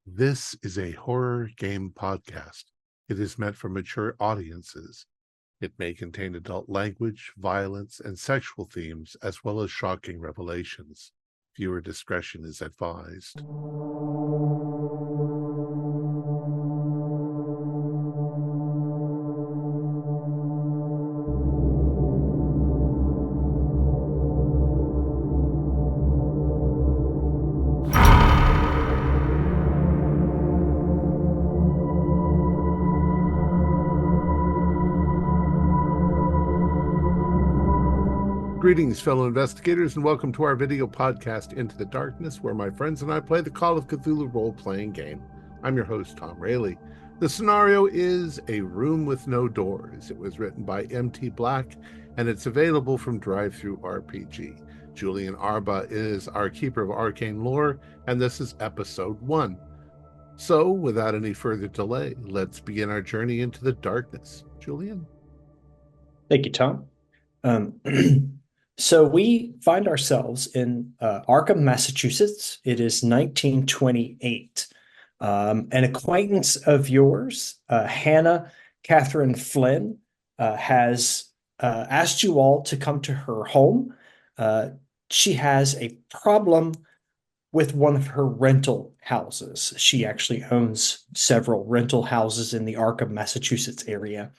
This is a horror game podcast. It is meant for mature audiences. It may contain adult language, violence, and sexual themes, as well as shocking revelations. Viewer discretion is advised. Greetings, fellow investigators, and welcome to our video podcast, Into the Darkness, where my friends and I play the Call of Cthulhu role-playing game. I'm your host, Thom Raley. The scenario is A Room with No Doors. It was written by M.T. Black, and it's available from Drive-Thru RPG. Julian Arbaugh is our keeper of arcane lore, and this is episode 1. So, without any further delay, let's begin our journey into the darkness. Julian? Thank you, Tom. So we find ourselves in Arkham, Massachusetts. It is 1928. An acquaintance of yours, Hannah Catherine Flynn, has asked you all to come to her home. She has a problem with one of her rental houses. She actually owns several rental houses in the Arkham, Massachusetts area,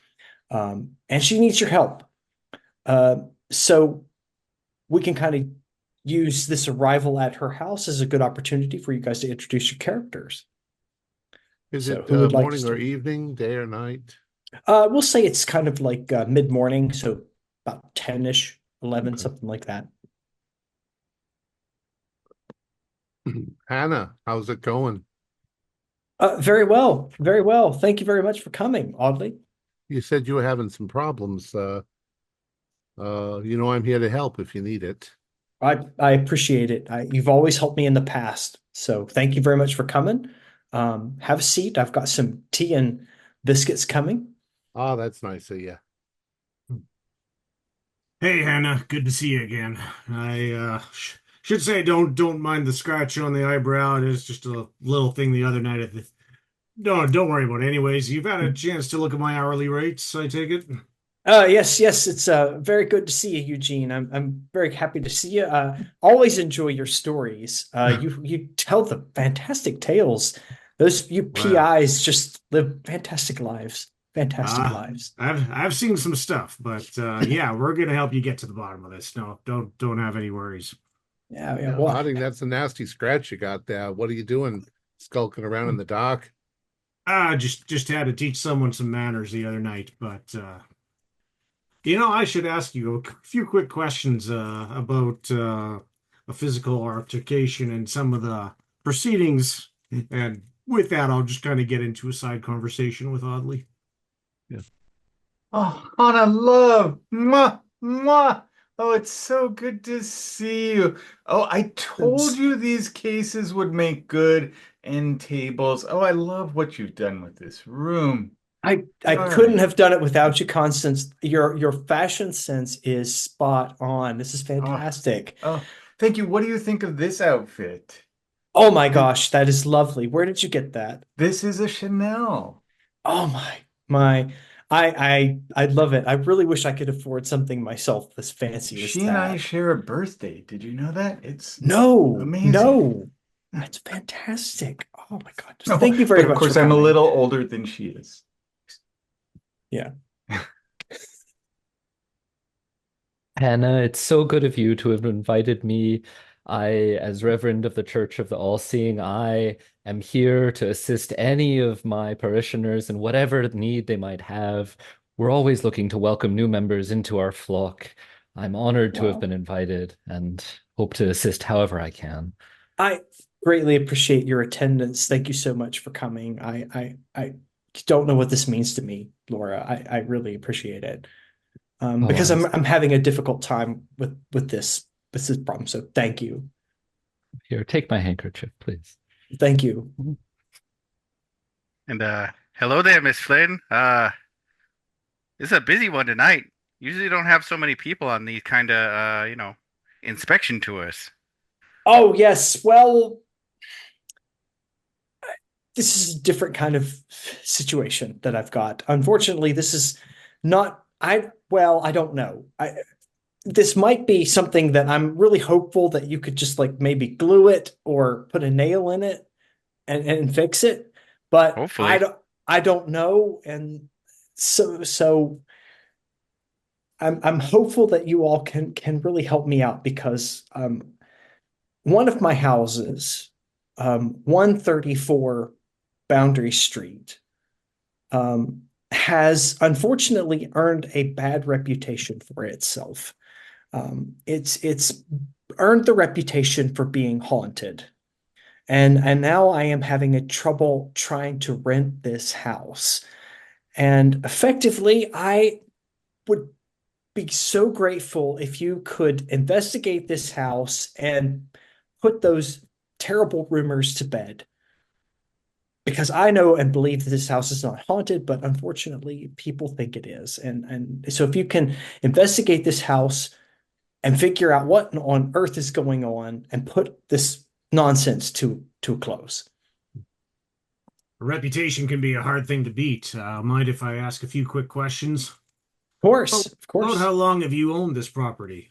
and she needs your help. So we can kind of use this arrival at her house as a good opportunity for you guys to introduce your characters. Is So it who would like to morning or start? evening, day or night? We'll say it's kind of like mid-morning, so about 10-ish, 11, Okay. something like that. Hannah, how's it going? Very well, very well. Thank you very much for coming, Audley. You said you were having some problems. I'm here to help if you need it. I appreciate it. You've always helped me in the past, so thank you very much for coming. Have a seat. I've got some tea and biscuits coming. Oh, that's nice of you. Hey Hannah, good to see you again. I should say don't mind the scratch on the eyebrow. It is just a little thing the other night at the don't worry about it. Anyways, you've had a chance to look at my hourly rates, I take it. Yes. It's very good to see you, Eugene. I'm very happy to see you. Always enjoy your stories. You tell the fantastic tales. Those you Well, PIs just live fantastic lives. Fantastic lives. I've seen some stuff, but yeah, we're gonna help you get to the bottom of this. No, don't have any worries. Yeah. No, Well, I think that's a nasty scratch you got there. What are you doing? Skulking around in the dark? Just had to teach someone some manners the other night, but I should ask you a few quick questions about a physical altercation and some of the proceedings. And with that, I'll just kind of get into a side conversation with Audley. Yeah. Oh, Hannah, love. Mwah, mwah. Oh, it's so good to see you. Oh, I told you these cases would make good end tables. Oh, I love what you've done with this room. I couldn't Darling. have done it without you, Constance. Your fashion sense is spot on. This is Oh, fantastic. oh, thank you. What do you think of this outfit? Oh my Th- gosh, that is lovely. Where did you get that? This is a Chanel. Oh my. I love it. I really wish I could afford something myself as fancy as She and I that. share a birthday. Did you know that? It's No, amazing. no. That's fantastic. Oh my God. Just No, thank you very but of much for course, I'm a coming. little older than she is. Yeah. Hannah, it's so good of you to have invited me. As Reverend of the Church of the All-Seeing Eye, am here to assist any of my parishioners in whatever need they might have. We're always looking to welcome new members into our flock. I'm honored to have Wow. been invited and hope to assist however I can. I greatly appreciate your attendance. Thank you so much for coming. I don't know what this means to me, Laura. I really appreciate it. Oh, Because I'm having a difficult time with this problem. So thank you. here, take my handkerchief, please. Thank you. And hello there, Miss Flynn. This is a busy one tonight. Usually don't have so many people on these kind of inspection tours. Oh yes. Well, this is a different kind of situation that I've got. Unfortunately, this is not, well, I don't know. This might be something that I'm really hopeful that you could just like maybe glue it or put a nail in it and fix it. But Hopefully. I don't know. And so I'm hopeful that you all can really help me out because one of my houses, 134 Boundary Street, has unfortunately earned a bad reputation for itself. It's earned the reputation for being haunted. And now I am having a trouble trying to rent this house. And effectively, I would be so grateful if you could investigate this house and put those terrible rumors to bed. Because I know and believe that this house is not haunted, but unfortunately, people think it is. And so if you can investigate this house and figure out what on earth is going on and put this nonsense to a close. A reputation can be a hard thing to beat. Mind if I ask a few quick questions? Of course, of course. About how long have you owned this property?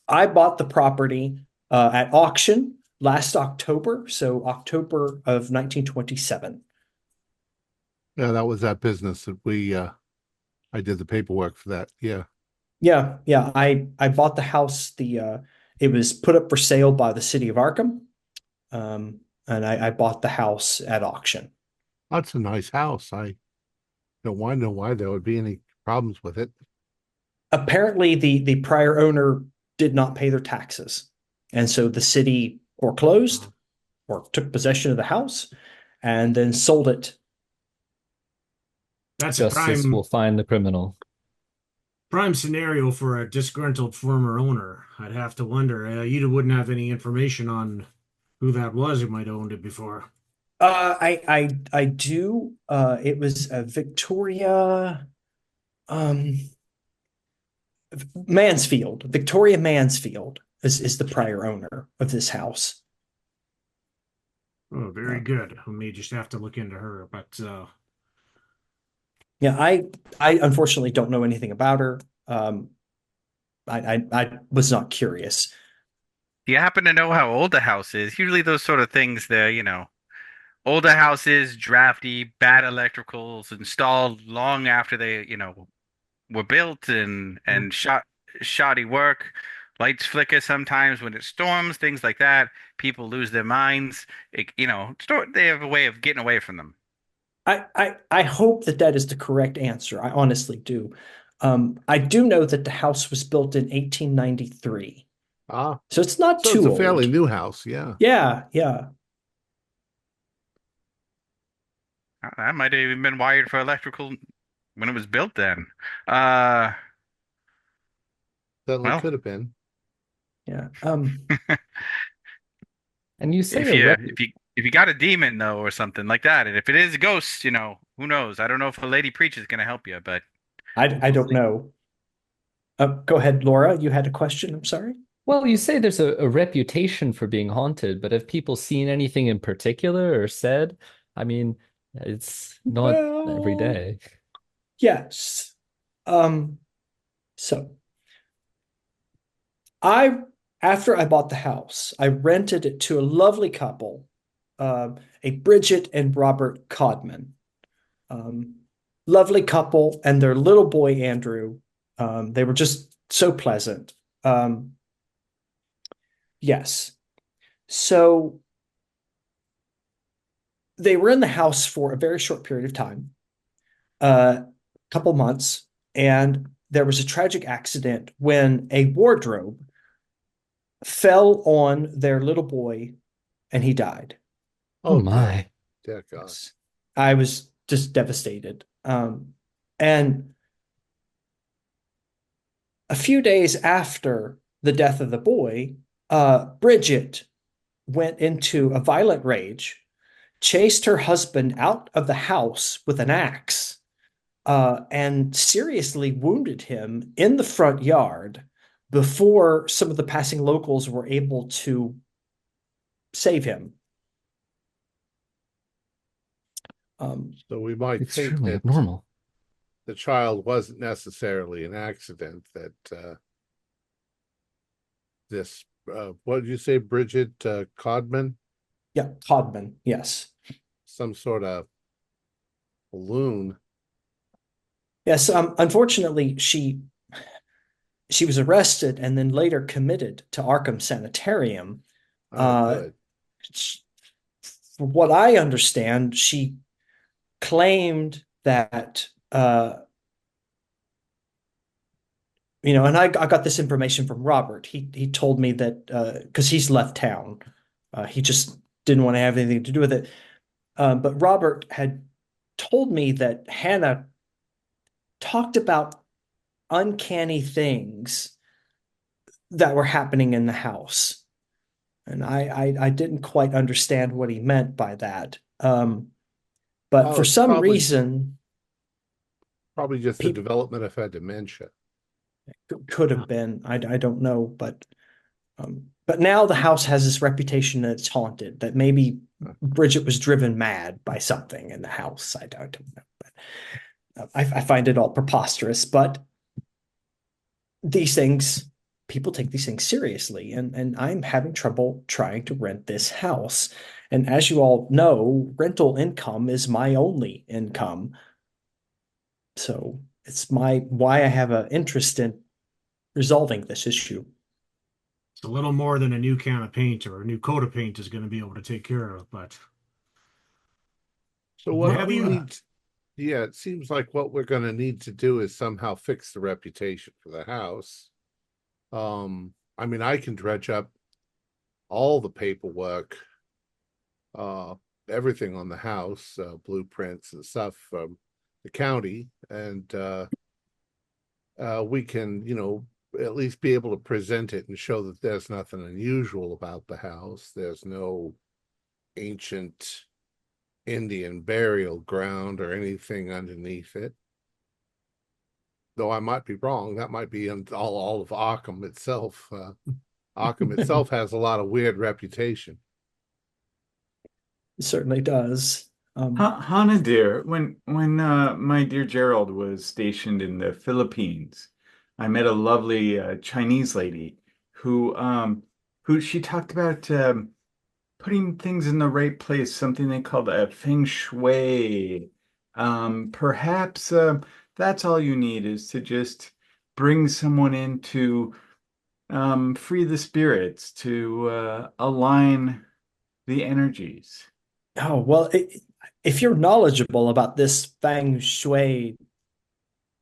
I bought the property at auction last October, so October of 1927. Yeah, that was that business that I did the paperwork for that. Yeah. Yeah. I bought the house. It was put up for sale by the city of Arkham. And I bought the house at auction. That's a nice house. I don't want to know why there would be any problems with it. Apparently, the prior owner did not pay their taxes. And so the city foreclosed or took possession of the house and then sold it. That's Justice will find the criminal. Prime scenario for a disgruntled former owner. I'd have to wonder. You wouldn't have any information on who that was who might have owned it before. I do. It was Victoria Mansfield. Victoria Mansfield is the prior owner of this house. Oh, very good. We may just have to look into her, but yeah, I unfortunately don't know anything about her. I was not curious. Do you happen to know how old the house is? Usually those sort of things, older houses, drafty, bad electricals, installed long after they, were built and shoddy work. Lights flicker sometimes when it storms, things like that. People lose their minds. They have a way of getting away from them. I hope that is the correct answer. I honestly do. I do know that the house was built in 1893. So it's not too old. It's a fairly new house, yeah. Yeah. That might have even been wired for electrical when it was built then. Certainly could have been. Yeah. And you say if you got a demon though or something like that, and if it is a ghost, who knows? I don't know if a lady preacher is going to help you, but I don't know. Go ahead, Laura. You had a question. I'm sorry. Well, you say there's a reputation for being haunted, but have people seen anything in particular or said? I mean, it's not every day. Yes. So after I bought the house, I rented it to a lovely couple, a Bridget and Robert Codman. Lovely couple and their little boy, Andrew. They were just so pleasant. Yes. So they were in the house for a very short period of time, a couple months, and there was a tragic accident when a wardrobe fell on their little boy and he died. Oh my. Dear God. I was just devastated. And a few days after the death of the boy, Bridget went into a violent rage, chased her husband out of the house with an axe, and seriously wounded him in the front yard before some of the passing locals were able to save him. So we might think Extremely that abnormal. the child wasn't necessarily an accident, that this, what did you say, Bridget Codman? Yeah, Codman, yes. Some sort of balloon. Yes, unfortunately, she was arrested and then later committed to Arkham Sanitarium. Oh, good. From what I understand, she claimed that and I got this information from Robert. He told me that because he's left town, he just didn't want to have anything to do with it. But Robert had told me that Hannah talked about uncanny things that were happening in the house. And I didn't quite understand what he meant by that. But for It's some reason, probably just the people development of her dementia. could have been. I don't know, but now the house has this reputation that it's haunted. That maybe Bridget was driven mad by something in the house. I don't know, but I find it all preposterous. But these things, people take these things seriously, and I'm having trouble trying to rent this house. And as you all know, rental income is my only income. So it's why I have an interest in resolving this issue. It's a little more than a new can of paint or a new coat of paint is going to be able to take care of. But So what have we you? need, yeah, it seems like what we're going to need to do is somehow fix the reputation for the house. I mean, I can dredge up all the paperwork, everything on the house, blueprints and stuff from the county, and we can, at least be able to present it and show that there's nothing unusual about the house. There's no ancient Indian burial ground or anything underneath it. Though I might be wrong. That might be all of Arkham itself. Arkham itself has a lot of weird reputation. It certainly does. Hannah dear, when my dear Gerald was stationed in the Philippines, I met a lovely Chinese lady who she talked about putting things in the right place, something they called a feng shui. Perhaps that's all you need is to just bring someone in to free the spirits, to align the energies. Oh, well, if you're knowledgeable about this feng shui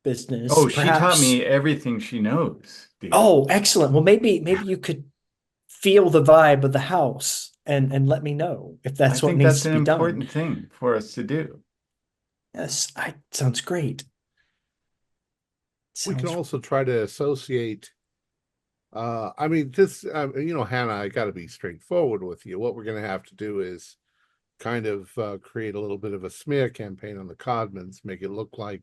business, Oh, she taught perhaps. me everything she knows, dear. Oh, excellent. Well, maybe you could feel the vibe of the house and let me know if I that's what think needs that's to an be done. important thing for us to do. Yes, sounds great. We can Sounds also try to associate. I mean, this, Hannah, I got to be straightforward with you. What we're going to have to do is kind of create a little bit of a smear campaign on the Codmans, make it look like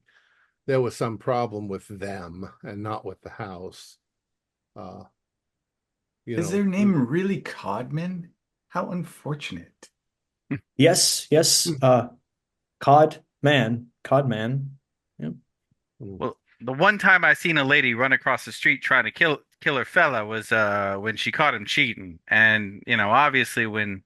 there was some problem with them and not with the house. Is their name really Codman? How unfortunate. yes. Codman. Yep. Well, the one time I seen a lady run across the street trying to kill her fella was when she caught him cheating. And obviously when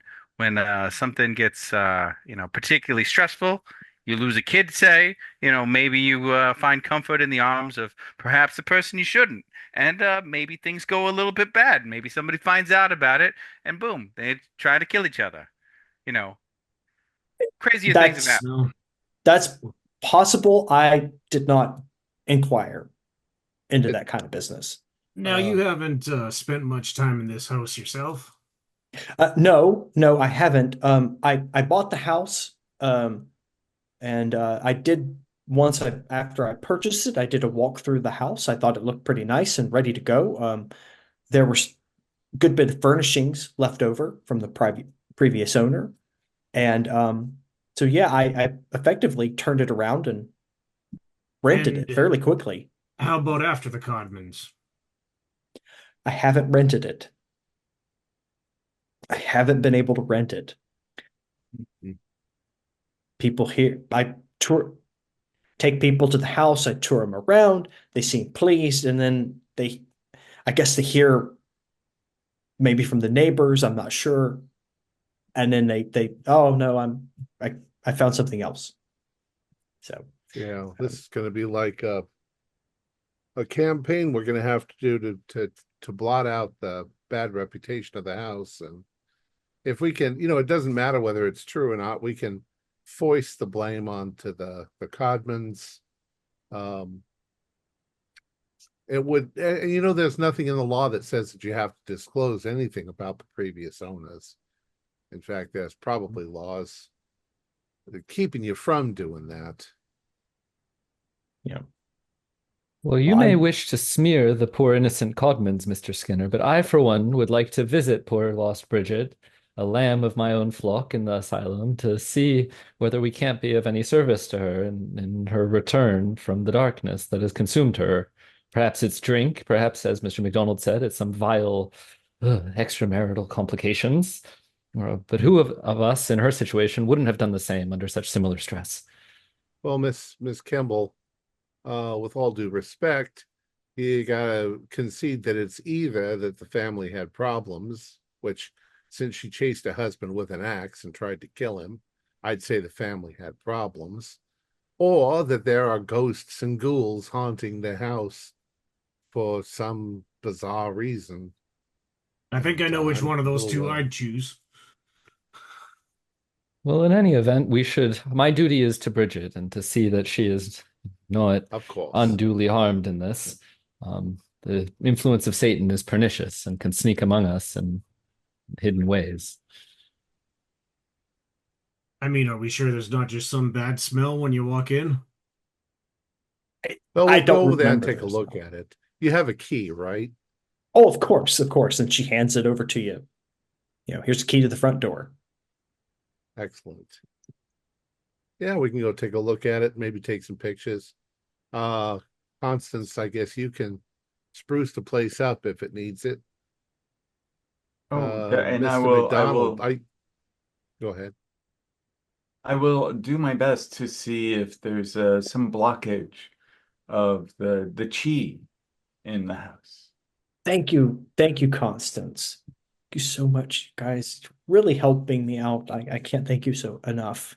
something gets particularly stressful, you lose a kid, say, maybe you find comfort in the arms of perhaps the person you shouldn't. And maybe things go a little bit bad. Maybe somebody finds out about it and boom, they try to kill each other. You know, crazier things have That's happened. No. that's possible. I did not inquire into It- that kind of business. Now you haven't spent much time in this house yourself. No, I haven't. I bought the house, and I did after I purchased it, I did a walk through the house. I thought it looked pretty nice and ready to go. There were good bit of furnishings left over from the previous owner, and so yeah, I effectively turned it around and rented it And fairly quickly. how about after the Codmans? I haven't rented it. I haven't been able to rent it. people here. I take people to the house. I tour them around. They seem pleased, and then I guess they hear maybe from the neighbors. I'm not sure. And then oh no, I found something else. So yeah, this is going to be like a campaign we're going to have to do to blot out the bad reputation of the house. And if we can, it doesn't matter whether it's true or not, we can foist the blame onto the Codmans. It would, there's nothing in the law that says that you have to disclose anything about the previous owners. In fact, there's probably laws that are keeping you from doing that. Yeah. Well, you may wish to smear the poor innocent Codmans, Mr. Skinner, but I, for one, would like to visit poor lost Bridget, a lamb of my own flock in the asylum, to see whether we can't be of any service to her in her return from the darkness that has consumed her. Perhaps it's drink, perhaps, as Mr. McDonald said, it's some vile extramarital complications. But who of us in her situation wouldn't have done the same under such similar stress? Well, Miss Kimball, with all due respect, you gotta concede that it's either that the family had problems, which, since she chased a husband with an axe and tried to kill him, I'd say the family had problems, or that there are ghosts and ghouls haunting the house for some bizarre reason. I think I know which one of those two I'd choose. Well, in any event, my duty is to Bridget and to see that she is not unduly harmed in this. The influence of Satan is pernicious and can sneak among us in hidden ways. I mean, are we sure there's not just some bad smell when you walk in? Well, we'll go over there and take a look at it. You have a key, right? Oh, of course. And she hands it over to you. Here's the key to the front door. Excellent. Yeah, we can go take a look at it, maybe take some pictures. Constance, I guess you can spruce the place up if it needs it. And Mr. Go ahead. I will do my best to see if there's some blockage of the chi in the house. Thank you, Constance. Thank you so much, guys. Really helping me out. I can't thank you so enough.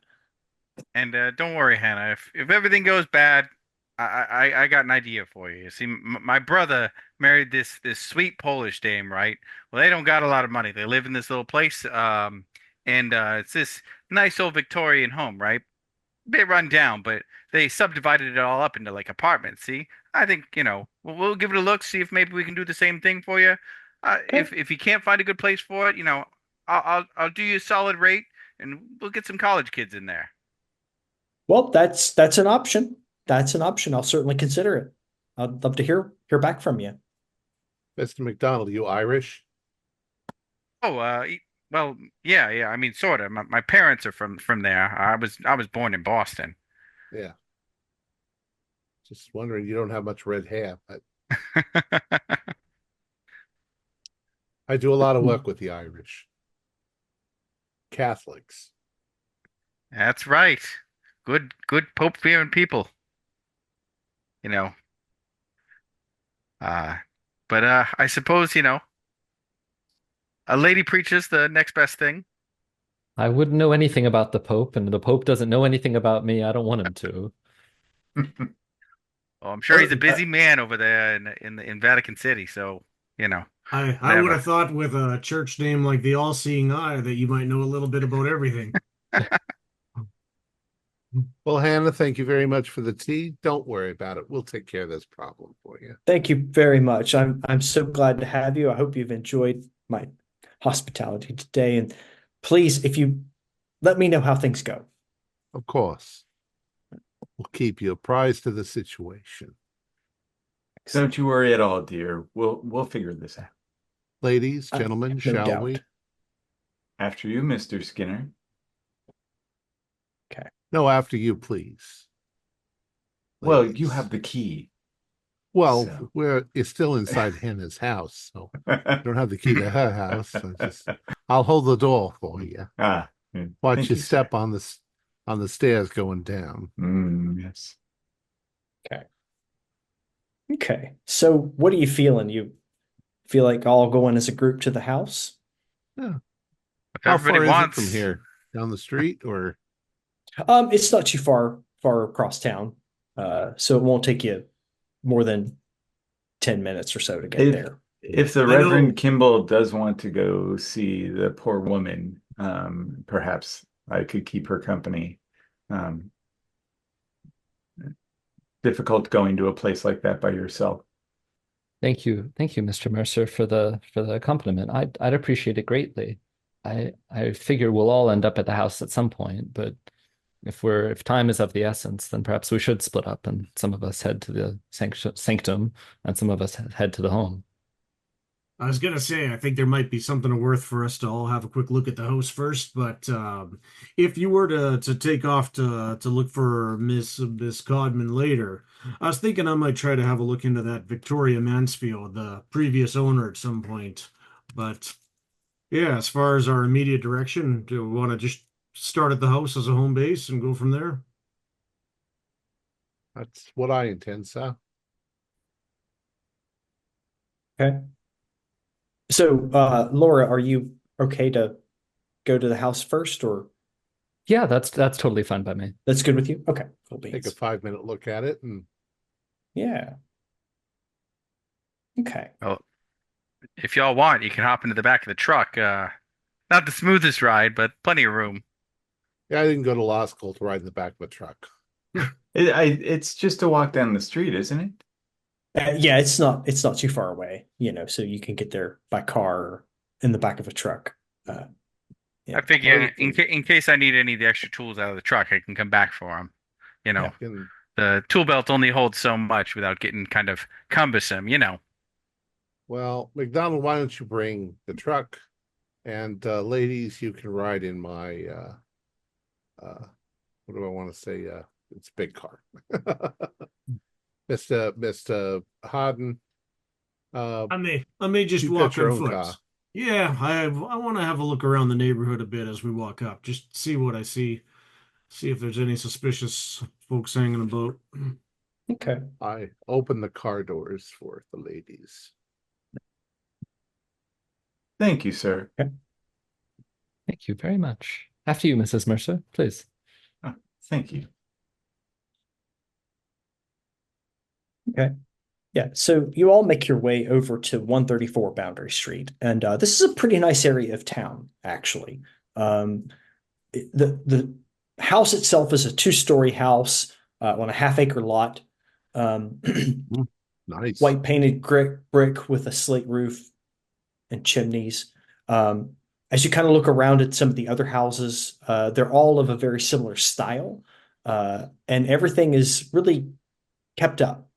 And don't worry, Hannah. If everything goes bad, I got an idea for you. See, my brother married this sweet Polish dame, right? Well, they don't got a lot of money. They live in this little place, and it's this nice old Victorian home, right? Bit run down, but they subdivided it all up into like apartments. See, I think we'll give it a look, see if maybe we can do the same thing for you. Okay. If you can't find a good place for it, I'll do you a solid rate, and we'll get some college kids in there. Well, that's an option. That's an option. I'll certainly consider it. I'd love to hear back from you. Mr. McDonald, are you Irish? Oh, well, yeah. I mean, sort of. My parents are from there. I was born in Boston. Yeah. Just wondering, you don't have much red hair, but I do a lot of work with the Irish. Catholics. That's right. Good Pope-fearing people. But I suppose, a lady preacher's the next best thing. I wouldn't know anything about the Pope, and the Pope doesn't know anything about me. I don't want him to. Well, I'm sure he's a busy man over there in Vatican City, so, I would have thought with a church name like the All-Seeing Eye that you might know a little bit about everything. Well, Hannah, thank you very much for the tea. Don't worry about it. We'll take care of this problem for you. Thank you very much. I'm so glad to have you. I hope you've enjoyed my hospitality today. And please, if you let me know how things go. Of course. We'll keep you apprised of the situation. Don't you worry at all, dear. We'll figure this out. Ladies, gentlemen, shall we? After you, Mr. Skinner. Okay. No, after you, please. Well, Ladies. you have the key. Well, So. it's still inside Hannah's house, so I don't have the key to her house. I'll hold the door for you. Watch you step on on the stairs going down. Yes. Okay. So what are you feeling? You feel like all going as a group to the house? Yeah. If How everybody far is it from wants, here? Down the street or? It's not too far across town. So it won't take you more than 10 minutes or so to get If there. if the I know- Reverend Kimball does want to go see the poor woman, perhaps I could keep her company. Um, Difficult going to a place like that by yourself. Thank you, Mr. Mercer, for the compliment. I'd appreciate it greatly. I figure we'll all end up at the house at some point, but if time is of the essence, then perhaps we should split up and some of us head to the sanctum and some of us head to the home. I was gonna say, I think there might be something worth for us to all have a quick look at the house first. But if you were to take off to look for Miss Codman later, I was thinking I might try to have a look into that Victoria Mansfield, the previous owner, at some point. But yeah, as far as our immediate direction, do we want to just start at the house as a home base and go from there? That's what I intend, sir. Okay. So, Laura, are you okay to go to the house first, or Yeah, that's totally fine by me. that's good with you? Okay, cool Take a beans. 5-minute look at it and Yeah. Okay. well, if y'all want, you can hop into the back of the truck. Not the smoothest ride, but plenty of room. yeah, I didn't go to law school to ride in the back of a truck. It's just a walk down the street, isn't it? Yeah, it's not too far away, so you can get there by car or in the back of a truck. Yeah. I figure in case I need any of the extra tools out of the truck, I can come back for them. You know, And the tool belt only holds so much without getting kind of cumbersome, you know. well, McDonald, why don't you bring the truck? And ladies, you can ride in my what do I want to say? It's a big car. Mr. Harden. I may just You've walk got your on own foot. car. Yeah, I want to have a look around the neighborhood a bit as we walk up, just see what I see, see if there's any suspicious folks hanging about. Okay. I open the car doors for the ladies. Thank you, sir. Thank you very much. After you, Mrs. Mercer, please. Oh, thank you. Okay. Yeah, so you all make your way over to 134 Boundary Street, and this is a pretty nice area of town, actually. The house itself is a two-story house on a half-acre lot, Nice. white painted brick with a slate roof and chimneys. As you kind of look around at some of the other houses, they're all of a very similar style, and everything is really kept up.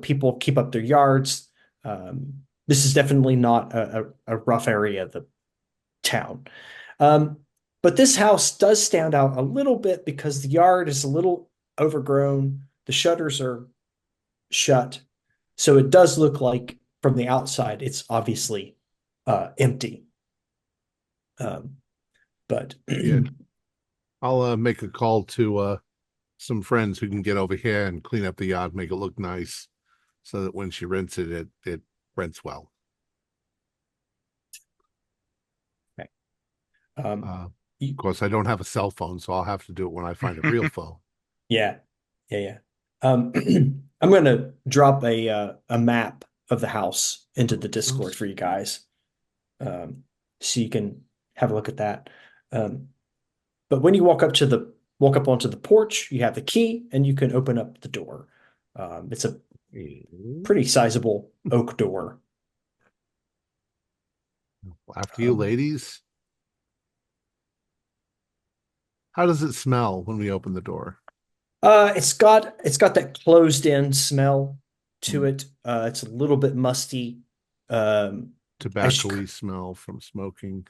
People keep up their yards. This is definitely not a rough area of the town. But this house does stand out a little bit because the yard is a little overgrown. The shutters are shut. So it does look like from the outside, it's obviously empty. But Yeah. I'll make a call to some friends who can get over here and clean up the yard, make it look nice, so that when she rents it, it rents well. okay. Of course, I don't have a cell phone, so I'll have to do it when I find a real phone. Yeah. I'm going to drop a map of the house into the Discord for you guys, so you can have a look at that. But when you walk up onto the porch, you have the key, and you can open up the door. It's a pretty sizable oak door. After you, ladies. How does it smell when we open the door? It's got that closed in smell to it. It's a little bit musty. Tobacco-y smell from smoking.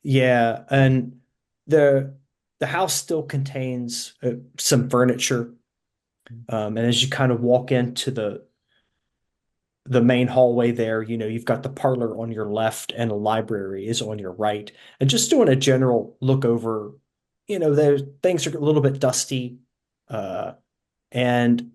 Yeah, and the house still contains some furniture. And as you kind of walk into the main hallway there, you've got the parlor on your left and a library is on your right. And just doing a general look over there things are a little bit dusty, and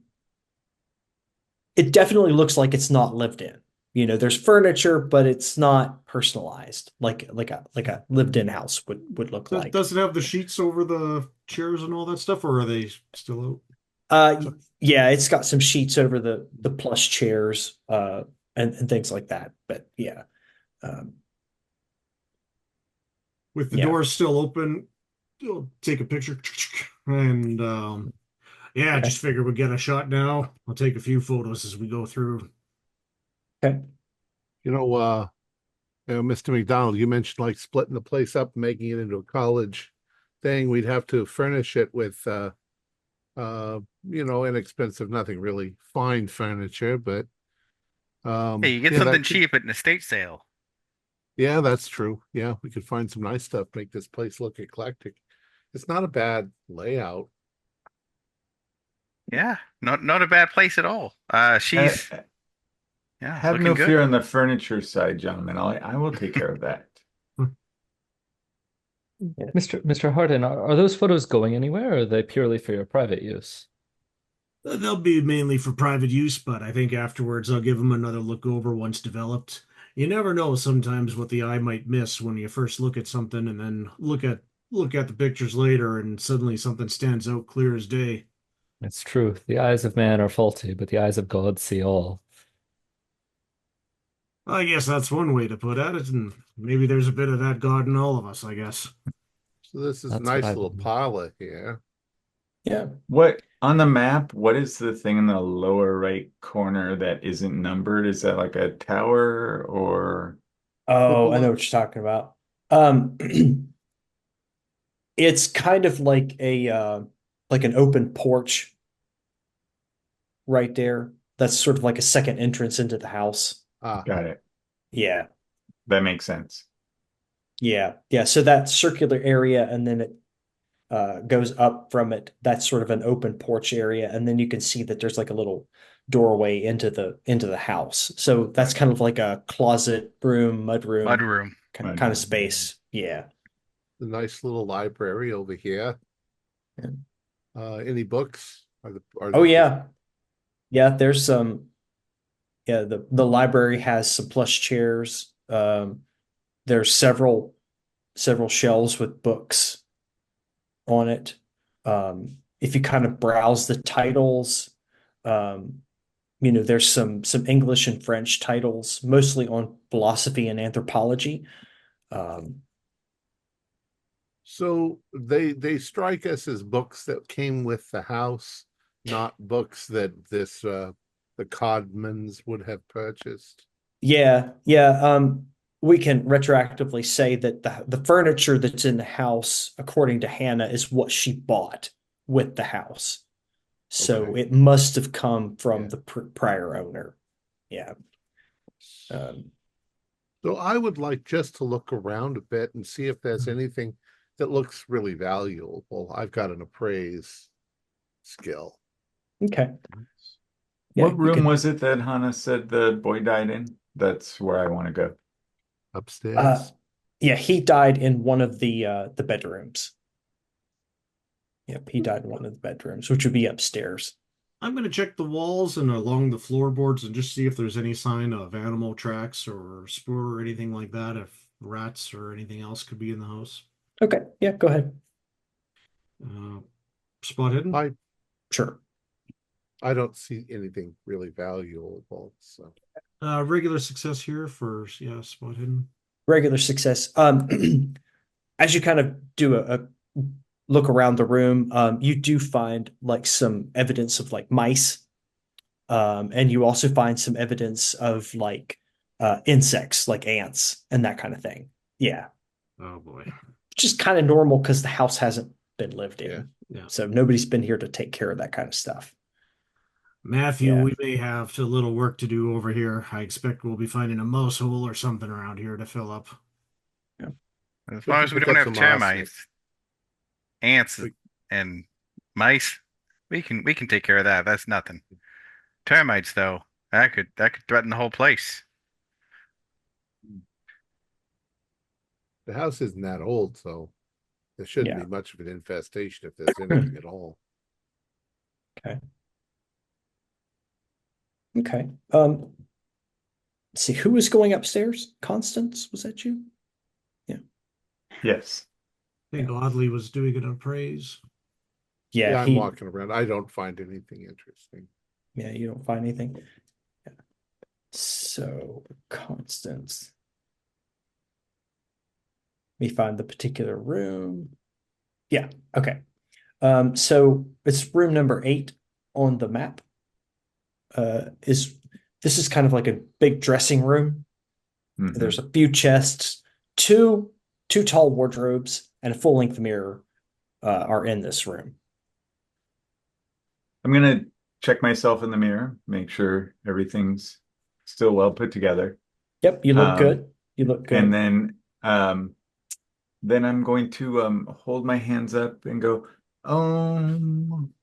it definitely looks like it's not lived in. There's furniture, but it's not personalized like a lived-in house would look like. Does it have the sheets over the chairs and all that stuff, or are they still out? Yeah, it's got some sheets over the plush chairs, and things like that. But yeah, um, With the yeah, doors still open, you'll take a picture. And yeah, okay, just figure we'll get a shot now. I'll take a few photos as we go through. okay. You know, Mr. McDonald, you mentioned like splitting the place up, making it into a college thing. We'd have to furnish it with, inexpensive, nothing really fine furniture, but Hey, you get yeah, something that could, cheap at an estate sale. yeah, that's true. Yeah, we could find some nice stuff, make this place look eclectic. It's not a bad layout. Yeah, not a bad place at all. Ha- She's yeah, Have looking no good. fear on the furniture side, gentlemen. I will take care of that. Yeah. Mr. Harden, are those photos going anywhere, or are they purely for your private use? They'll be mainly for private use, but I think afterwards I'll give them another look over once developed. You never know sometimes what the eye might miss when you first look at something and then look at the pictures later and suddenly something stands out clear as day. It's true. The eyes of man are faulty, but the eyes of God see all. I guess that's one way to put it, and maybe there's a bit of that God in all of us, I guess. So this is a That's what nice I little believe. parlor here. Yeah. What on the map, what is the thing in the lower right corner that isn't numbered? Is that like a tower or Oh, I know Cupola. what you're talking about. Um, it's kind of like an open porch right there. That's sort of like a second entrance into the house. Ah, got it? Yeah. That makes sense. Yeah. Yeah. So that circular area, and then it goes up from it. That's sort of an open porch area, and then you can see that there's like a little doorway into the house. So that's kind of like a closet room, mud room Mudroom. kind of space. Yeah. the nice little library over here. Yeah. Any books? Are Oh they just yeah. Yeah, there's some. Yeah, the library has some plush chairs. There's several shelves with books on it. If you kind of browse the titles, um, there's some English and French titles, mostly on philosophy and anthropology. Um, so they strike us as books that came with the house, not books that the Codmans would have purchased. yeah, yeah. We can retroactively say that the furniture that's in the house, according to Hannah, is what she bought with the house. So Okay. it must have come from Yeah. the prior owner. Yeah. Um, So I would like just to look around a bit and see if there's anything that looks really valuable. I've got an appraise skill. okay. Yeah, What you room could. was it that Hannah said the boy died in? That's where I want to go. Uh, Upstairs. yeah, he died in one of the bedrooms. Yep, he died in one of the bedrooms, which would be upstairs. I'm going to check the walls and along the floorboards and just see if there's any sign of animal tracks or spoor or anything like that, if rats or anything else could be in the house. Okay. Yeah, go ahead. Uh, Spot hidden? I Sure. I don't see anything really valuable. So Regular success here for, yeah, spot hidden. Regular success. As you kind of do a look around the room, you do find like some evidence of like mice. And you also find some evidence of like insects, like ants and that kind of thing. Yeah. Oh boy. Just kind of normal because the house hasn't been lived yeah. in. Yeah. So nobody's been here to take care of that kind of stuff. Matthew, Yeah. we may have a little work to do over here. I expect we'll be finding a mouse hole or something around here to fill up. Yeah. As We long can as we pick don't up have some arsenic. termites, ants, We, and mice, we can take care of that. That's nothing. Termites, though, that could threaten the whole place. the house isn't that old, so There shouldn't Yeah. be much of an infestation if there's anything at all. Okay. Okay. Let's see, who was going upstairs? Constance, was that you? Yes. I think Audley was doing an appraise. Yeah, I'm walking around. I don't find anything interesting. Yeah, you don't find anything. Yeah. So, Constance. Let me find the particular room. Yeah, okay. So it's room number 8 on the map. This is kind of like a big dressing room. Mhm. There's a few chests, two tall wardrobes, and a full-length mirror are in this room. I'm gonna check myself in the mirror, make sure everything's still well put together. Yep, you look good. You look good. And then I'm going to hold my hands up and go,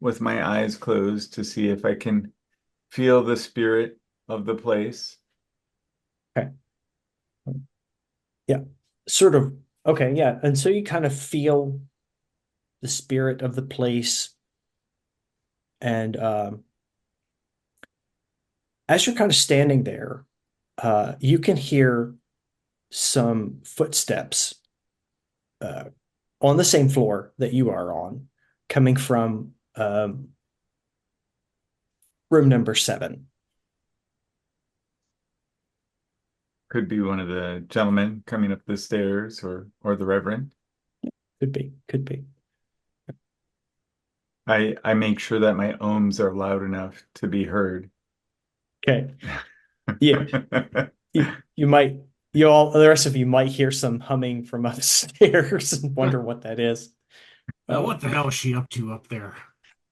with my eyes closed to see if I can feel the spirit of the place. Okay. Yeah, sort of. Okay, yeah. And so you kind of feel the spirit of the place. And as you're kind of standing there, you can hear some footsteps on the same floor that you are on, coming from room number 7. Could be one of the gentlemen coming up the stairs or the Reverend. Could be, could be. I make sure that my ohms are loud enough to be heard. Okay. Yeah. You might, the rest of you might hear some humming from upstairs and wonder what that is. What the hell is she up to up there?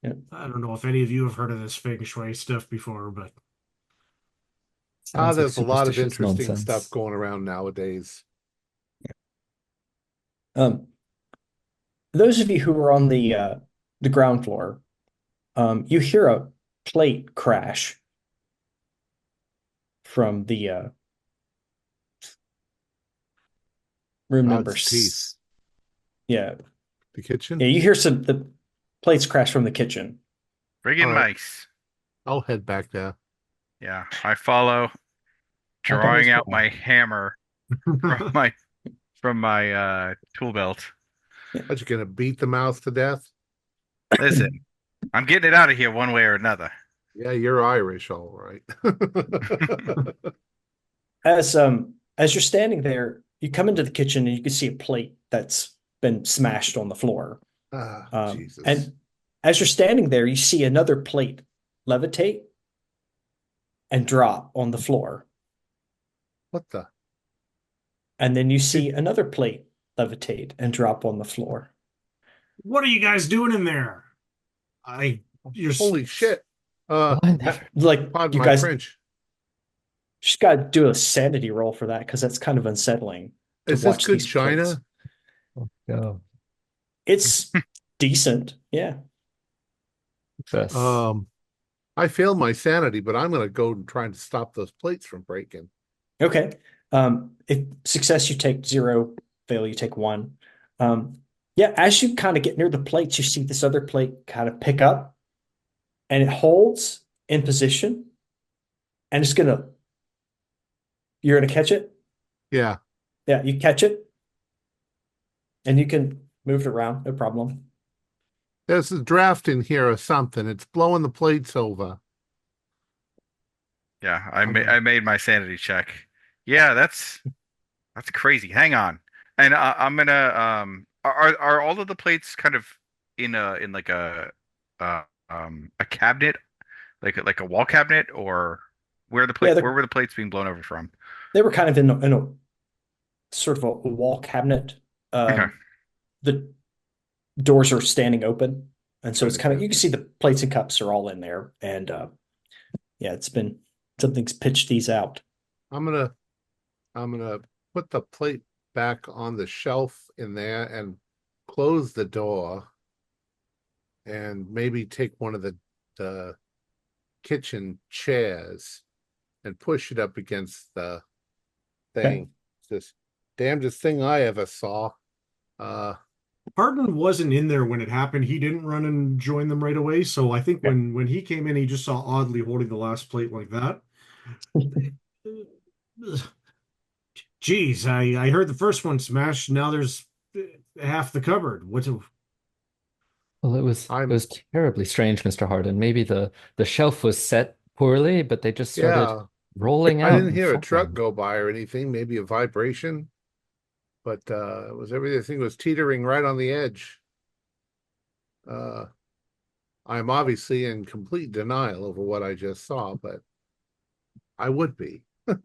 Yeah. I don't know if any of you have heard of this feng shui stuff before, but Sounds like There's a lot of superstitious interesting nonsense. stuff going around nowadays. Those of you who are on the ground floor, you hear a plate crash from the room number God's teeth. Yeah. The kitchen? Yeah, you hear the plates crash from the kitchen. Bring in All right. mice. I'll head back there. Yeah, I follow, I'll go drawing as out well. my hammer from my tool belt. What, you gonna beat the mouse to death? Listen, I'm getting it out of here one way or another. Yeah, you're Irish, all right. As you're standing there, you come into the kitchen and you can see a plate that's been smashed on the floor. Jesus. And as you're standing there, you see another plate levitate and drop on the floor. What the? And then you see another plate levitate and drop on the floor. what are you guys doing in there? You're Holy shit. I never. Like, Pardon you my guys French. just got to do a sanity roll for that because that's kind of unsettling to Is this watch good these China? plates. Oh, no. It's decent. Yeah. Success. I failed my sanity, but I'm gonna go and try to stop those plates from breaking. Okay. If success, you take 0, fail, you take 1. Yeah, as you kind of get near the plates, you see this other plate kind of pick up and it holds in position and you're gonna catch it. Yeah. Yeah, you catch it and you can move it around, no problem. There's a draft in here or something. It's blowing the plates over. Yeah, I made my sanity check. Yeah, that's crazy. Hang on, and I'm gonna are all of the plates kind of in like a cabinet, like a wall cabinet, or Yeah, where were the plates being blown over from? they were kind of in a sort of a wall cabinet. Okay. The doors are standing open, and so it's kind of, Okay. you can see the plates and cups are all in there, and yeah, something's pitched these out. I'm gonna put the plate back on the shelf in there and close the door and maybe take one of the kitchen chairs and push it up against the thing. Okay. It's this damnedest thing I ever saw. Hardin wasn't in there when it happened. He didn't run and join them right away. So I think when he came in, he just saw Audley holding the last plate like that. Geez, I heard the first one smash. Now there's half the cupboard. Well, it I'm was terribly strange, Mr. Harden. Maybe the shelf was set poorly, but they just started yeah. rolling I out didn't and hear a truck falling. go by or anything, maybe a vibration, but it was everything was teetering right on the edge. Uh I'm obviously in complete denial over what I just saw, but I would be. All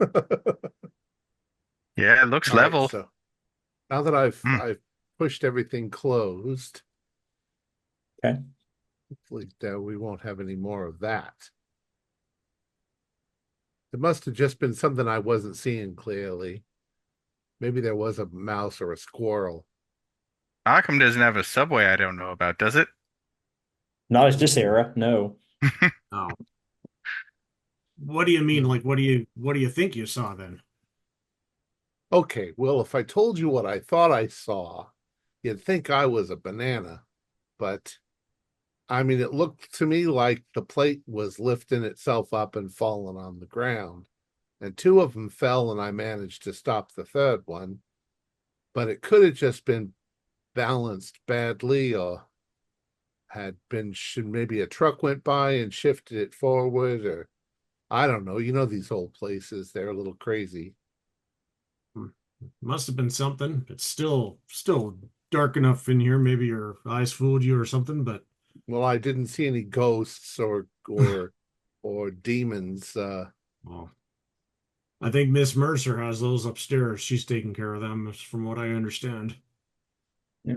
Yeah, it looks right, level. so now that I've Hmm. I've pushed everything closed, Okay. hopefully we won't have any more of that. It must have just been something I wasn't seeing clearly. Maybe there was a mouse or a squirrel. Arkham doesn't have a subway I don't know about, does it? Not at this era, no. Oh, what do you mean? No. Like, what do you think you saw then? Okay, well, if I told you what I thought I saw, you'd think I was a banana. But I mean, it looked to me like the plate was lifting itself up and falling on the ground. And two of them fell, and I managed to stop the third one. But it could have just been balanced badly, or had been maybe a truck went by and shifted it forward, or I don't know. You know, these old places, they're a little crazy. Must have been something. It's still dark enough in here. Maybe your eyes fooled you or something, but Well, I didn't see any ghosts or demons. well, I think Miss Mercer has those upstairs. She's taking care of them, from what I understand. Yeah.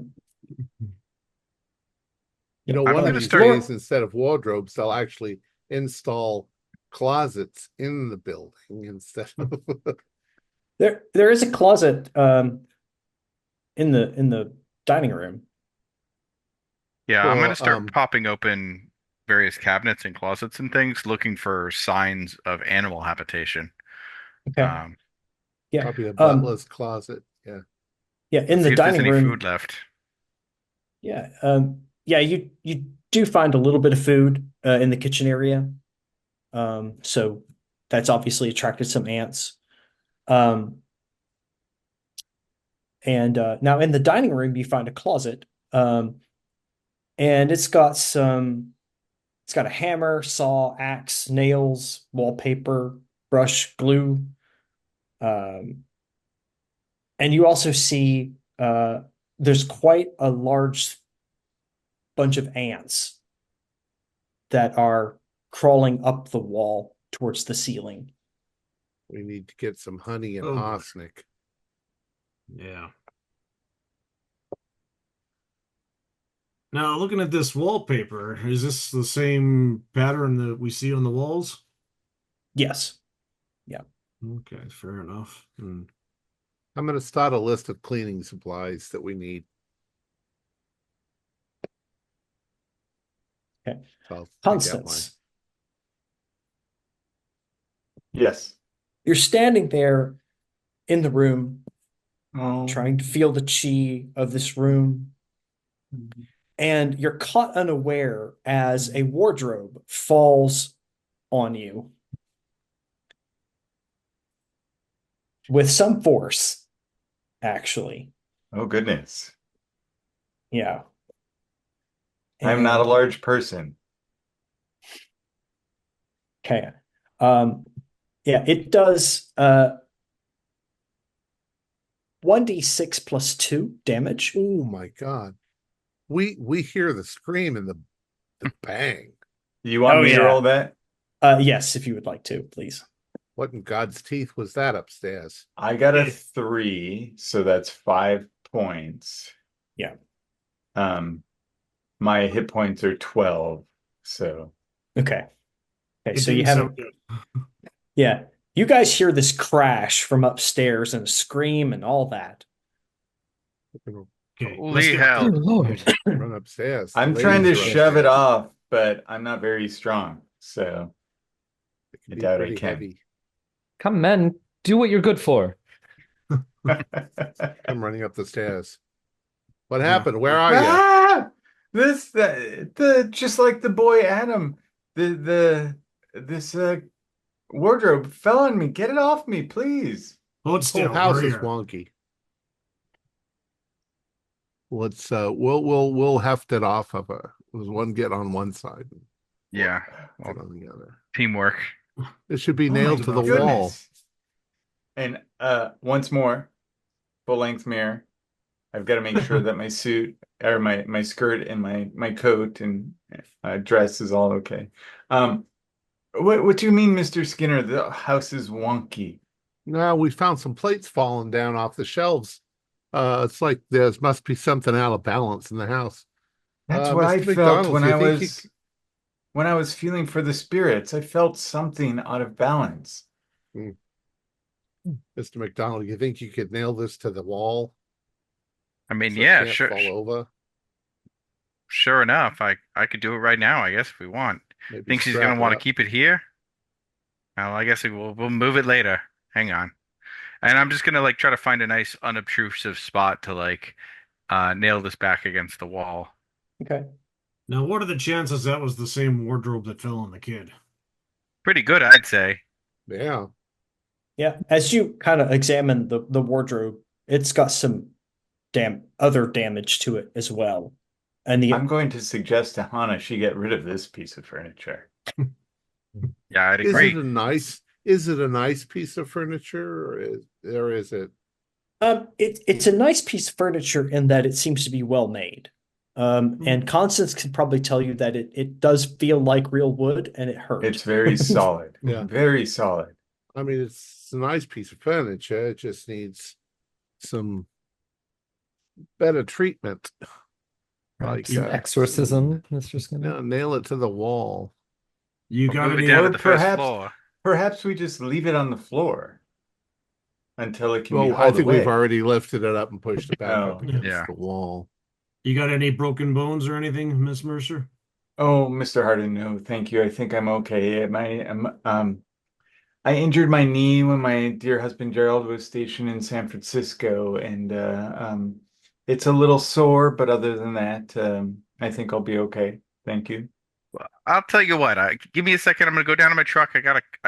You know, I'm one of gonna these start. days, instead of wardrobes, they'll actually install closets in the building instead of. There is a closet in the dining room. Yeah, I'm gonna Well, start popping open various cabinets and closets and things, looking for signs of animal habitation. Okay. Um, Yeah. probably a butler's closet. Yeah. Yeah, in see the if there's dining any room. food left. Yeah. Yeah, you do find a little bit of food in the kitchen area. So that's obviously attracted some ants. Um, and now in the dining room you find a closet. And it's got a hammer, saw, axe, nails, wallpaper, brush, glue. Um, and you also see there's quite a large bunch of ants that are crawling up the wall towards the ceiling. We need to get some honey and Oh, boy. arsenic. Yeah. Now, looking at this wallpaper, is this the same pattern that we see on the walls? Yes. Okay, fair enough. I'm going to start a list of cleaning supplies that we need. Okay. So I get Constance, Yes. you're standing there in the room, Oh. trying to feel the chi of this room, and you're caught unaware as a wardrobe falls on you with some force, actually. Oh, goodness. Yeah. I'm not a And large person. okay. Yeah, it does 1d6 plus 2 damage. Oh my God. We hear the scream and the bang. You want Oh, me to yeah. roll that? Yes, if you would like to, please. What in God's teeth was that upstairs? I got a 3, so that's 5 points. Yeah. My hit points are 12, so Okay. Okay, It so you didn't haven't. sound good. Yeah. You guys hear this crash from upstairs and a scream and all that. Okay, let's Holy get hell. Oh, Lord. Run upstairs. The I'm trying to ladies are shove it upstairs. off, but I'm not very strong, so It can I be doubt I pretty can. heavy. Come, men, do what you're good for. I'm running up the stairs. What Yeah. happened? Where are you? Ah! The just like the boy Adam, this wardrobe fell on me. Get it off me, please. Hold This whole still. house We're is here. wonky. Let's we'll heft it off of a. There's one get on one side, and Yeah. get on the other. Teamwork. It should be Oh nailed my to the wall. goodness. And once more, full length mirror. I've got to make sure that my suit or my skirt and my coat and dress is all okay. What do you mean, Mr. Skinner? The house is wonky. Now we found some plates falling down off the shelves. It's like there must be something out of balance in the house. That's what I Mr. felt McDonald, when I was feeling for the spirits. I felt something out of balance. Mr. McDonald, you think you could nail this to the wall? I mean, So it yeah, can't sure. fall over? Sure enough, I could do it right now, I guess, if we want. Maybe Think she's strap gonna it want to up. keep it here? Well, I guess we'll move it later. Hang on. And I'm just gonna like try to find a nice unobtrusive spot to like nail this back against the wall. Okay. Now, what are the chances that was the same wardrobe that fell on the kid? Pretty good, I'd say. Yeah. Yeah. As you kind of examine the wardrobe, it's got some other damage to it as well. And I'm going to suggest to Hannah she get rid of this piece of furniture. Yeah, I'd Is agree. it a nice piece of furniture, or is it? It's a nice piece of furniture in that it seems to be well made. And Constance can probably tell you that it does feel like real wood and it hurts. It's very solid. Yeah. Very solid. I mean, it's a nice piece of furniture. It just needs some better treatment. Like Some exorcism, Mr. Skinner. nail it to the wall. You got Move it any? down to Or the first perhaps- floor. Perhaps we just leave it on the floor until it can be Well, I hauled think away. we've already lifted it up and pushed it back up Oh. against Yeah. the wall. You got any broken bones or anything, Miss Mercer? Oh, Mr. Harden, no, thank you. I think I'm okay. I injured my knee when my dear husband Gerald was stationed in San Francisco, and it's a little sore, but other than that, I think I'll be okay. Thank you. I'll tell you what. Give me a second. I'm gonna go down to my truck. I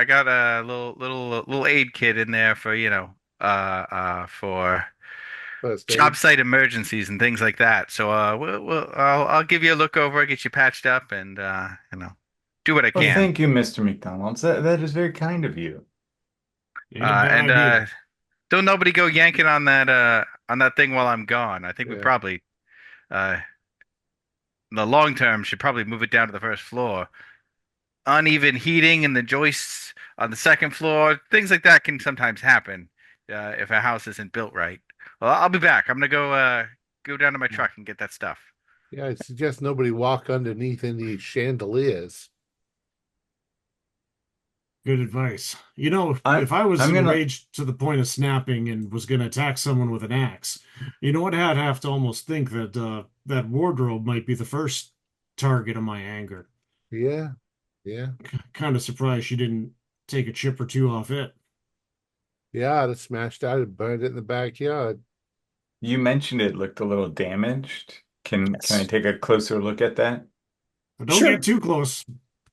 got a little aid kit in there for for First aid. job site emergencies and things like that. So I'll give you a look over, get you patched up, and do what I Well, can. thank you, Mr. McDonald. That is very kind of you. Ain't a bad And idea. don't nobody go yanking on that thing while I'm gone. I think we Yeah. probably in the long term should probably move it down to the first floor. Uneven heating in the joists on the second floor, things like that can sometimes happen if a house isn't built right. Well, I'll be back. I'm gonna go down to my truck and get that stuff. Yeah, I suggest nobody walk underneath any chandeliers. Good advice. You know, I'm- if I was I'm gonna- enraged to the point of snapping and was going to attack someone with an axe, you know what? I'd have to almost think that that wardrobe might be the first target of my anger. Yeah. Kind of surprised she didn't take a chip or two off it. Yeah, I'd have smashed out and burned it in the backyard. You mentioned it looked a little damaged. Can Yes. I take a closer look at that? But don't Sure. get too close,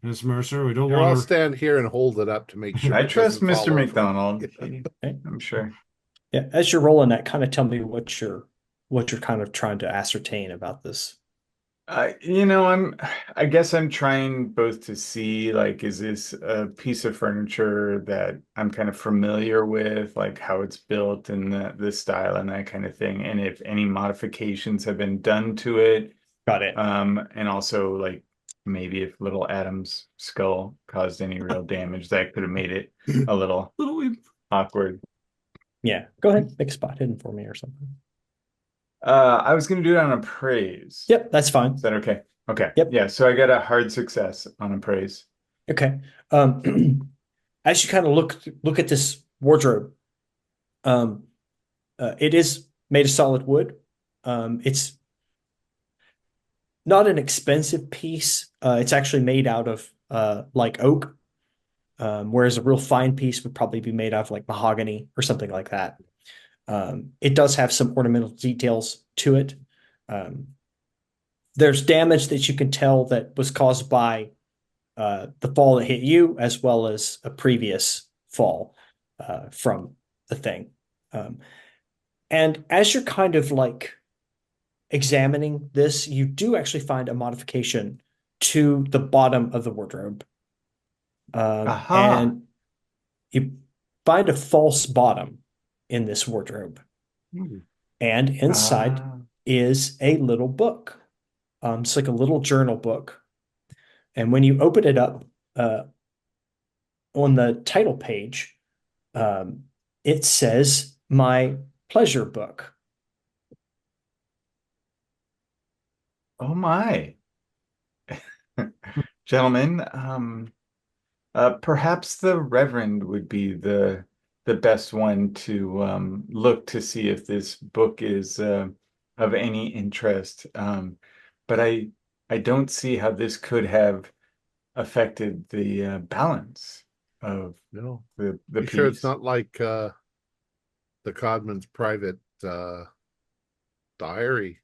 Miss Mercer. We don't Here, I'll want to. stand here and hold it up to make sure. I it trust doesn't fall Mr. over. McDonald. Okay. I'm sure. Yeah, as you're rolling that, kind of tell me what you're kind of trying to ascertain about this. I guess I'm trying both to see, like, is this a piece of furniture that I'm kind of familiar with, like how it's built and the style and that kind of thing, and if any modifications have been done to it. Got it. And also like maybe if little Adam's skull caused any real damage, that could have made it a little awkward. Yeah, go ahead, make a spot hidden for me or something. I was gonna do it on appraise. Yep, that's fine. Is that okay? Okay. Yep. Yeah, so I got a hard success on appraise. Okay. As you kind of look at this wardrobe, it is made of solid wood. It's not an expensive piece. It's actually made out of like oak, whereas a real fine piece would probably be made out of like mahogany or something like that. It does have some ornamental details to it. There's damage that you can tell that was caused by the fall that hit you, as well as a previous fall from the thing. And as you're kind of like examining this, you do actually find a modification to the bottom of the wardrobe. Aha. And you find a false bottom in this wardrobe. Hmm. And inside Ah. is a little book. It's like a little journal book. And when you open it up, on the title page, it says My Pleasure Book. Oh my. Gentlemen, perhaps the Reverend would be the best one to look to see if this book is of any interest. But I don't see how this could have affected the balance of No. the You sure it's piece. not like the Codman's private diary?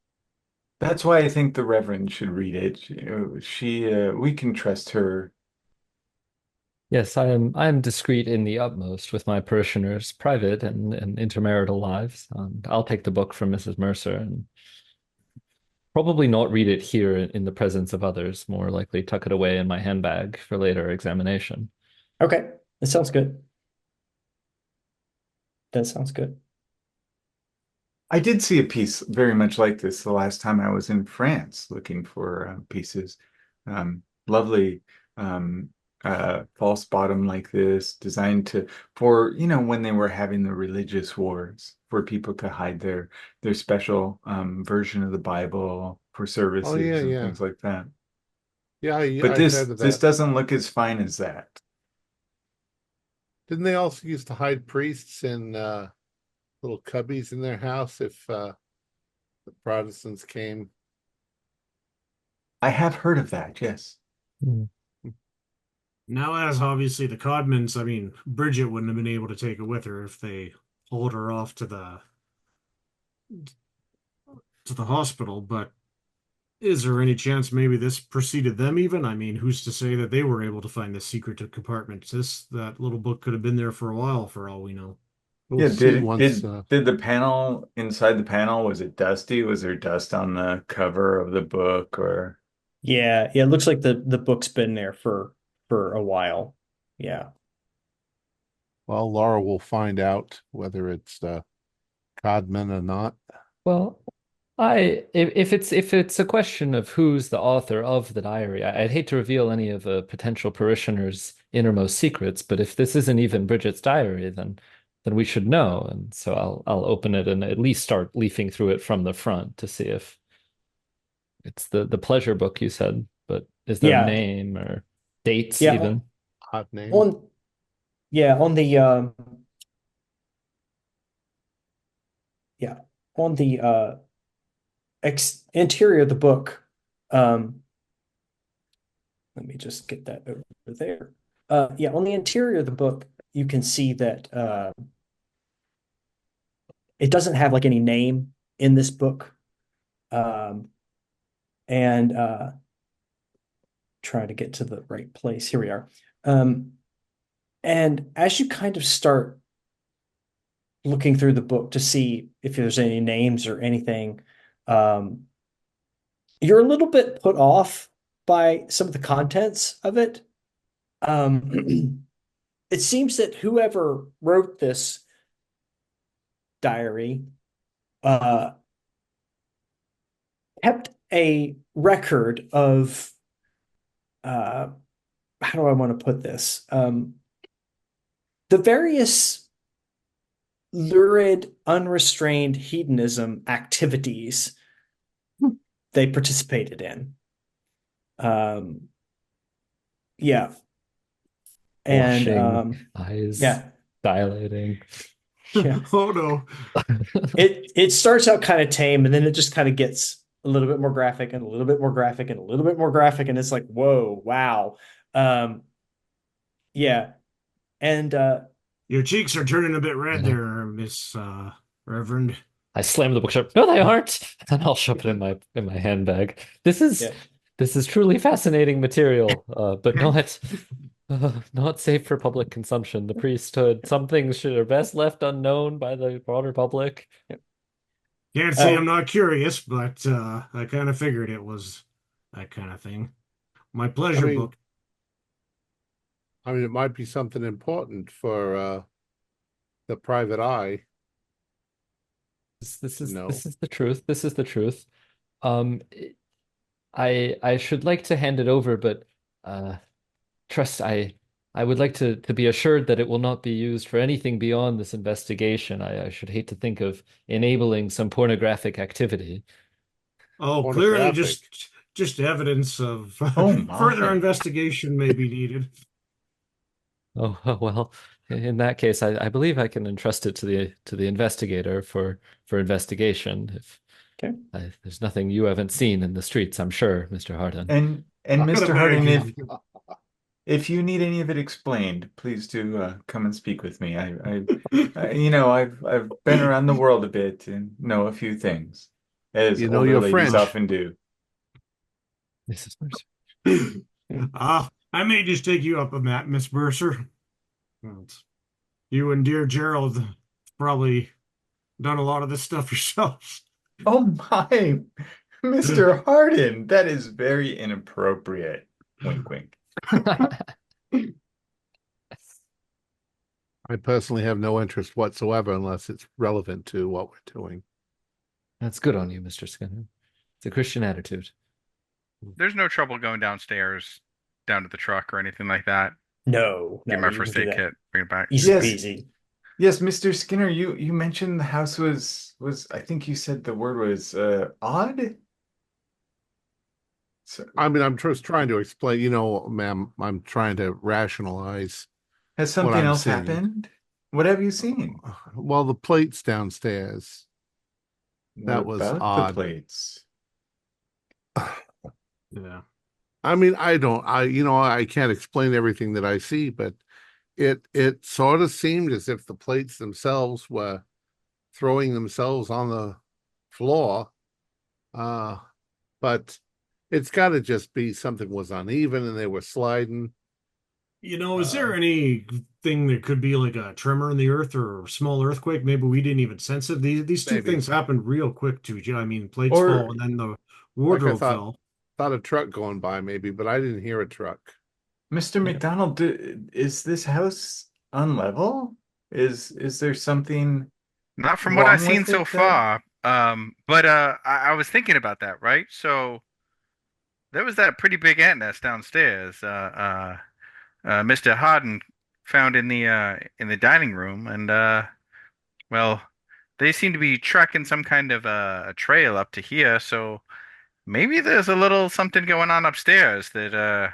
That's why I think the Reverend should read it. We can trust her. Yes, I am discreet in the utmost with my parishioners' private and intermarital lives. I'll take the book from Mrs. Mercer and probably not read it here in the presence of others, more likely tuck it away in my handbag for later examination. Okay, that sounds good. That sounds good. I did see a piece very much like this the last time I was in France looking for pieces. Lovely false bottom like this, designed for, when they were having the religious wars, for people to hide their special version of the Bible for Oh yeah, services and yeah, things like that. yeah. But I've this heard of this that. doesn't look as fine as that. Didn't they also used to hide priests in little cubbies in their house if the Protestants came? I have heard of that, yes. Hmm. Now, as obviously the Codmans, I mean, Bridget wouldn't have been able to take it with her if they hauled her off to the hospital, but is there any chance maybe this preceded them even? I mean, who's to say that they were able to find the secret compartment? That little book could have been there for a while for all we know. We'll Yeah, see did once. did did the panel inside the panel, was it dusty? Was there dust on the cover of the book or Yeah, yeah, it looks like the book's been there for a while. Yeah. Well, Laura will find out whether it's Codman or not. Well, if it's a question of who's the author of the diary, I'd hate to reveal any of a potential parishioner's innermost secrets, but if this isn't even Bridget's diary, then we should know. And so I'll open it and at least start leafing through it from the front to see if it's the pleasure book you said, but is there a Yeah. name or dates Yeah. even? Odd name. On yeah, on the yeah, on the interior of the book, um let me just get that over there. Yeah, on the interior of the book, you can see that it doesn't have like any name in this book. Um, and try to get to the right place. Here we are. And as you kind of start looking through the book to see if there's any names or anything, um, you're a little bit put off by some of the contents of it. It seems that whoever wrote this diary uh, kept a record of how do I want to put this? The various lurid, unrestrained hedonism activities they participated in. Yeah. And Blushing, eyes yeah, dilating. yeah. Oh no. It starts out kind of tame and then it just kind of gets a little bit more graphic and a little bit more graphic and a little bit more graphic and it's like, whoa, wow. Um, yeah. And Your cheeks are turning a bit red And there, Miss Reverend. I slam the book shut. No, they aren't. And I'll shove it in my handbag. This is truly fascinating material, but not safe for public consumption. The priesthood, some things are best left unknown by the broader public. Can't say I'm not curious, but I kind of figured it was that kind of thing. My pleasure book. I mean, it might be something important for the private eye. This is the truth. This is the truth. Um, I should like to hand it over, but trust I would like to be assured that it will not be used for anything beyond this investigation. I should hate to think of enabling some pornographic activity. Oh, clearly just evidence of further investigation may be needed. Oh, well, in that case, I believe I can entrust it to the investigator for investigation. If there's nothing you haven't seen in the streets, I'm sure, Mr. Hardin. And Mr. Hardin, if you need any of it explained, please do come and speak with me. I've been around the world a bit and know a few things, as older your ladies French often do. Mrs. Mercer. I may just take you up on that, Miss Mercer. You and dear Gerald probably done a lot of this stuff yourselves. Oh my, Mr. Hardin, that is very inappropriate. Wink, wink. I personally have no interest whatsoever unless it's relevant to what we're doing. That's good on you, Mr. Skinner. It's a Christian attitude. There's no trouble going downstairs, down to the truck or anything like that. No. Get my first aid kit, bring it back. Easy peasy. Yes, Mr. Skinner, you mentioned the house was I think you said the word was odd? So, I mean, I'm just trying to explain, ma'am, I'm trying to rationalize. Has something else happened? What have you seen? Well, the plates downstairs. That was odd. The plates. Yeah. I mean, I can't explain everything that I see, but it sort of seemed as if the plates themselves were throwing themselves on the floor. But it's got to just be something was uneven and they were sliding. Is there anything that could be like a tremor in the earth or a small earthquake? Maybe we didn't even sense it. These two things happened real quick too. I mean, plates fall and then the wardrobe fell. Thought a truck going by maybe, but I didn't hear a truck. Mr. McDonald, is this house unlevel? Is there something? Not from what I've seen so far. But I was thinking about that, right? So there was that pretty big ant nest downstairs. Mr. Hardin found in the dining room, and well, they seem to be tracking some kind of a trail up to here. So maybe there's a little something going on upstairs that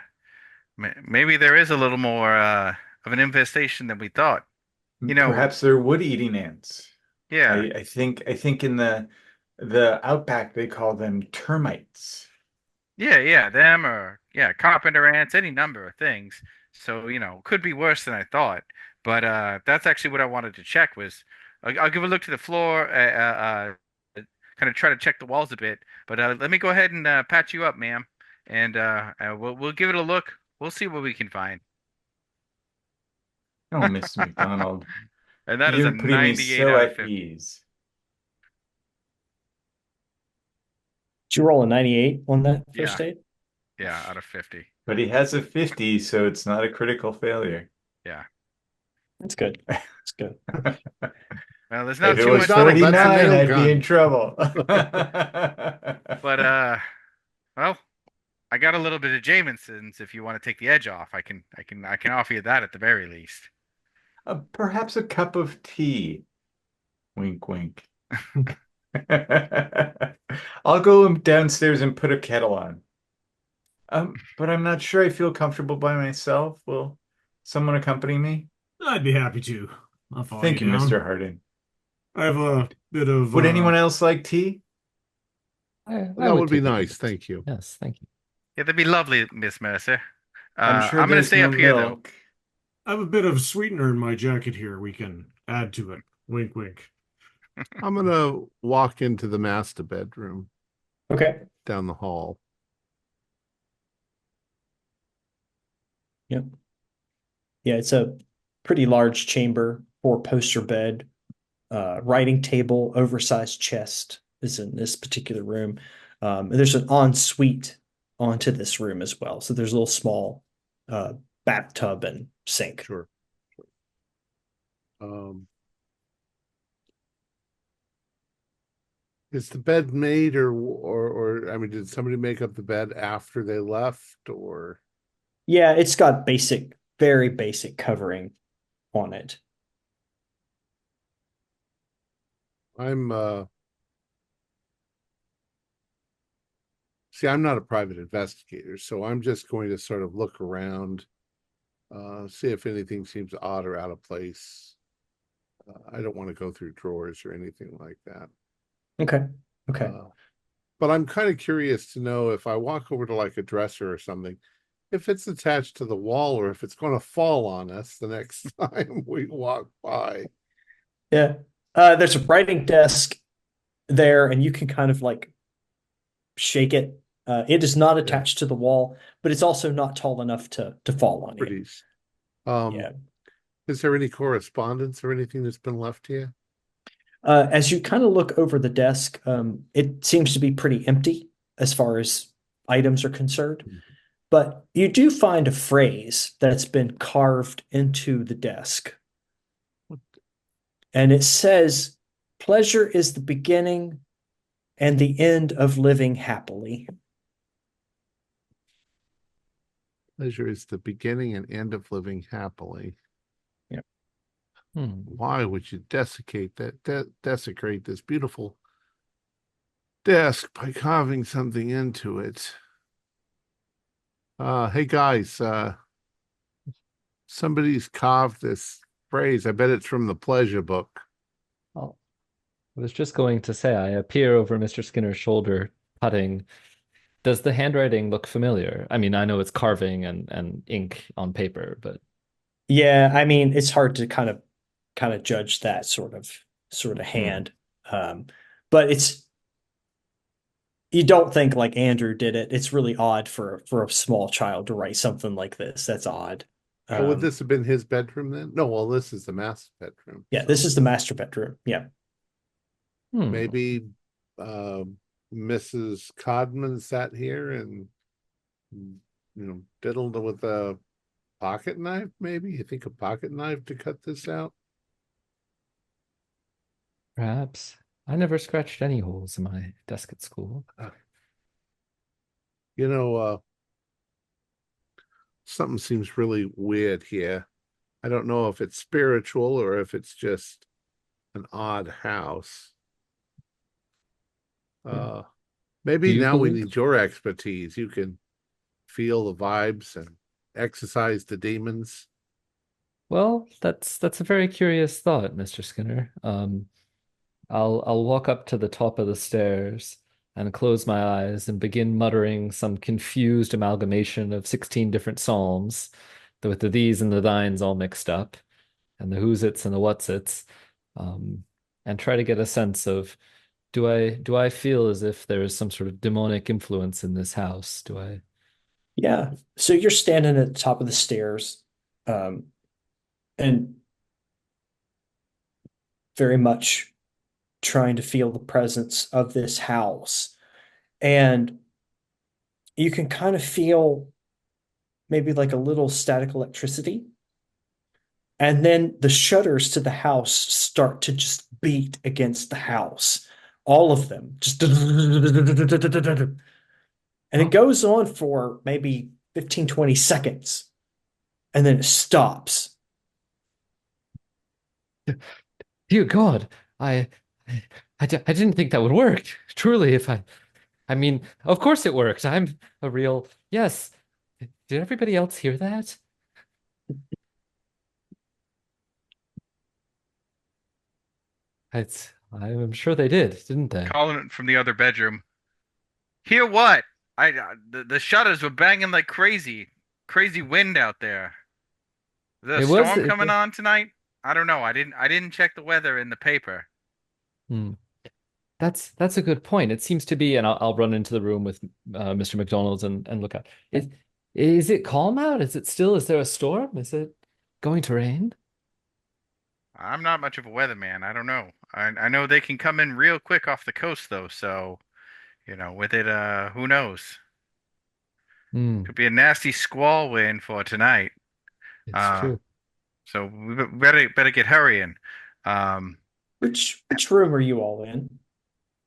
maybe there is a little more of an infestation than we thought. Perhaps they're wood-eating ants. Yeah, I think in the outback they call them termites. Yeah, them or carpenter ants, any number of things. So could be worse than I thought. But that's actually what I wanted to check was I'll give a look to the floor, kind of try to check the walls a bit. But let me go ahead and patch you up, ma'am, and we'll give it a look. We'll see what we can find. Oh, Mr. McDonald. And that is a 98 out of 50. Ease. Did you roll a 98 on that first aid? Yeah, out of 50. But he has a 50, so it's not a critical failure. Yeah. That's good. That's good. Well, there's not if too it was much. 49, I'd be in trouble. But well, I got a little bit of Jameson's if you want to take the edge off. I can offer you that at the very least. Perhaps a cup of tea. Wink, wink. I'll go downstairs and put a kettle on. But I'm not sure I feel comfortable by myself. Will someone accompany me? I'd be happy to. I'll follow Thank you, down. Mr. Hardin. I have a bit of. Would anyone else like tea? That would be nice. Thank you. Yes, thank you. Yeah, that'd be lovely, Miss Mercer. I'm sure I'm going to there's stay no up here, though. I have a bit of sweetener in my jacket here. We can add to it. Wink, wink. I'm gonna walk into the master bedroom Okay. down the hall. Yep. Yeah, it's a pretty large chamber, four-poster bed, writing table, oversized chest is in this particular room. And there's an ensuite onto this room as well. So there's a little small bathtub and sink. Sure. Um, is the bed made or I mean, did somebody make up the bed after they left or? Yeah, it's got very basic covering on it. I'm see, I'm not a private investigator, so I'm just going to sort of look around, see if anything seems odd or out of place. I don't want to go through drawers or anything like that. Okay. Okay. But I'm kind of curious to know if I walk over to like a dresser or something, if it's attached to the wall or if it's going to fall on us the next time we walk by. Yeah. There's a writing desk there, and you can kind of like shake it. It is not attached to the wall, but it's also not tall enough to fall on you. Pretty. Yeah. Is there any correspondence or anything that's been left here? As you kind of look over the desk, it seems to be pretty empty as far as items are concerned. Mhm. But you do find a phrase that's been carved into the desk. And it says, "Pleasure is the beginning and the end of living happily." Pleasure is the beginning and end of living happily. Yeah. Why would you desecrate this beautiful desk by carving something into it? Hey guys, somebody's carved this phrase. I bet it's from the pleasure book. Oh, I was just going to say, I appear over Mr. Skinner's shoulder, putting. Does the handwriting look familiar? I mean, I know it's carving and ink on paper, but Yeah, I mean, it's hard to kind of judge that sort of hand. But you don't think like Andrew did it. It's really odd for a small child to write something like this. That's odd. Would this have been his bedroom then? No, well, this is the master bedroom. Yeah, so this is the master bedroom. Yeah. maybe Mrs. Codman sat here and diddled with a pocket knife. Maybe you think a pocket knife to cut this out. perhaps. I never scratched any holes in my desk at school. You know, something seems really weird here. I don't know if it's spiritual or if it's just an odd house. Maybe Do you now we believe- need your expertise. You can feel the vibes and exorcise the demons. Well, that's a very curious thought, Mr. Skinner. I'll walk up to the top of the stairs and close my eyes and begin muttering some confused amalgamation of 16 different psalms, with the these and the thines all mixed up, and the who's its and the what's its, and try to get a sense of do I feel as if there is some sort of demonic influence in this house? Do I? Yeah. So you're standing at the top of the stairs, and very much trying to feel the presence of this house. And you can kind of feel maybe like a little static electricity. And then the shutters to the house start to just beat against the house. All of them. Just and it goes on for maybe 15, 20 seconds. And then it stops. Dear God, I didn't think that would work. Truly, I mean, of course it works. I'm a real, yes. Did everybody else hear that? I'm sure they did, didn't they? Calling it from the other bedroom. Hear what? The shutters were banging like crazy. Crazy wind out there. Is there a It was, storm coming on tonight? I don't know. I didn't check the weather in the paper. Hmm. That's a good point. It seems to be, and I'll run into the room with Mr. McDonald's and look out. Is it calm out? Is there a storm? Is it going to rain? I'm not much of a weatherman. I don't know. I know they can come in real quick off the coast though, so with it, who knows? Hmm, Could be a nasty squall we're in for tonight. it's Uh, true. so we better get hurrying. Um, Which room are you all in?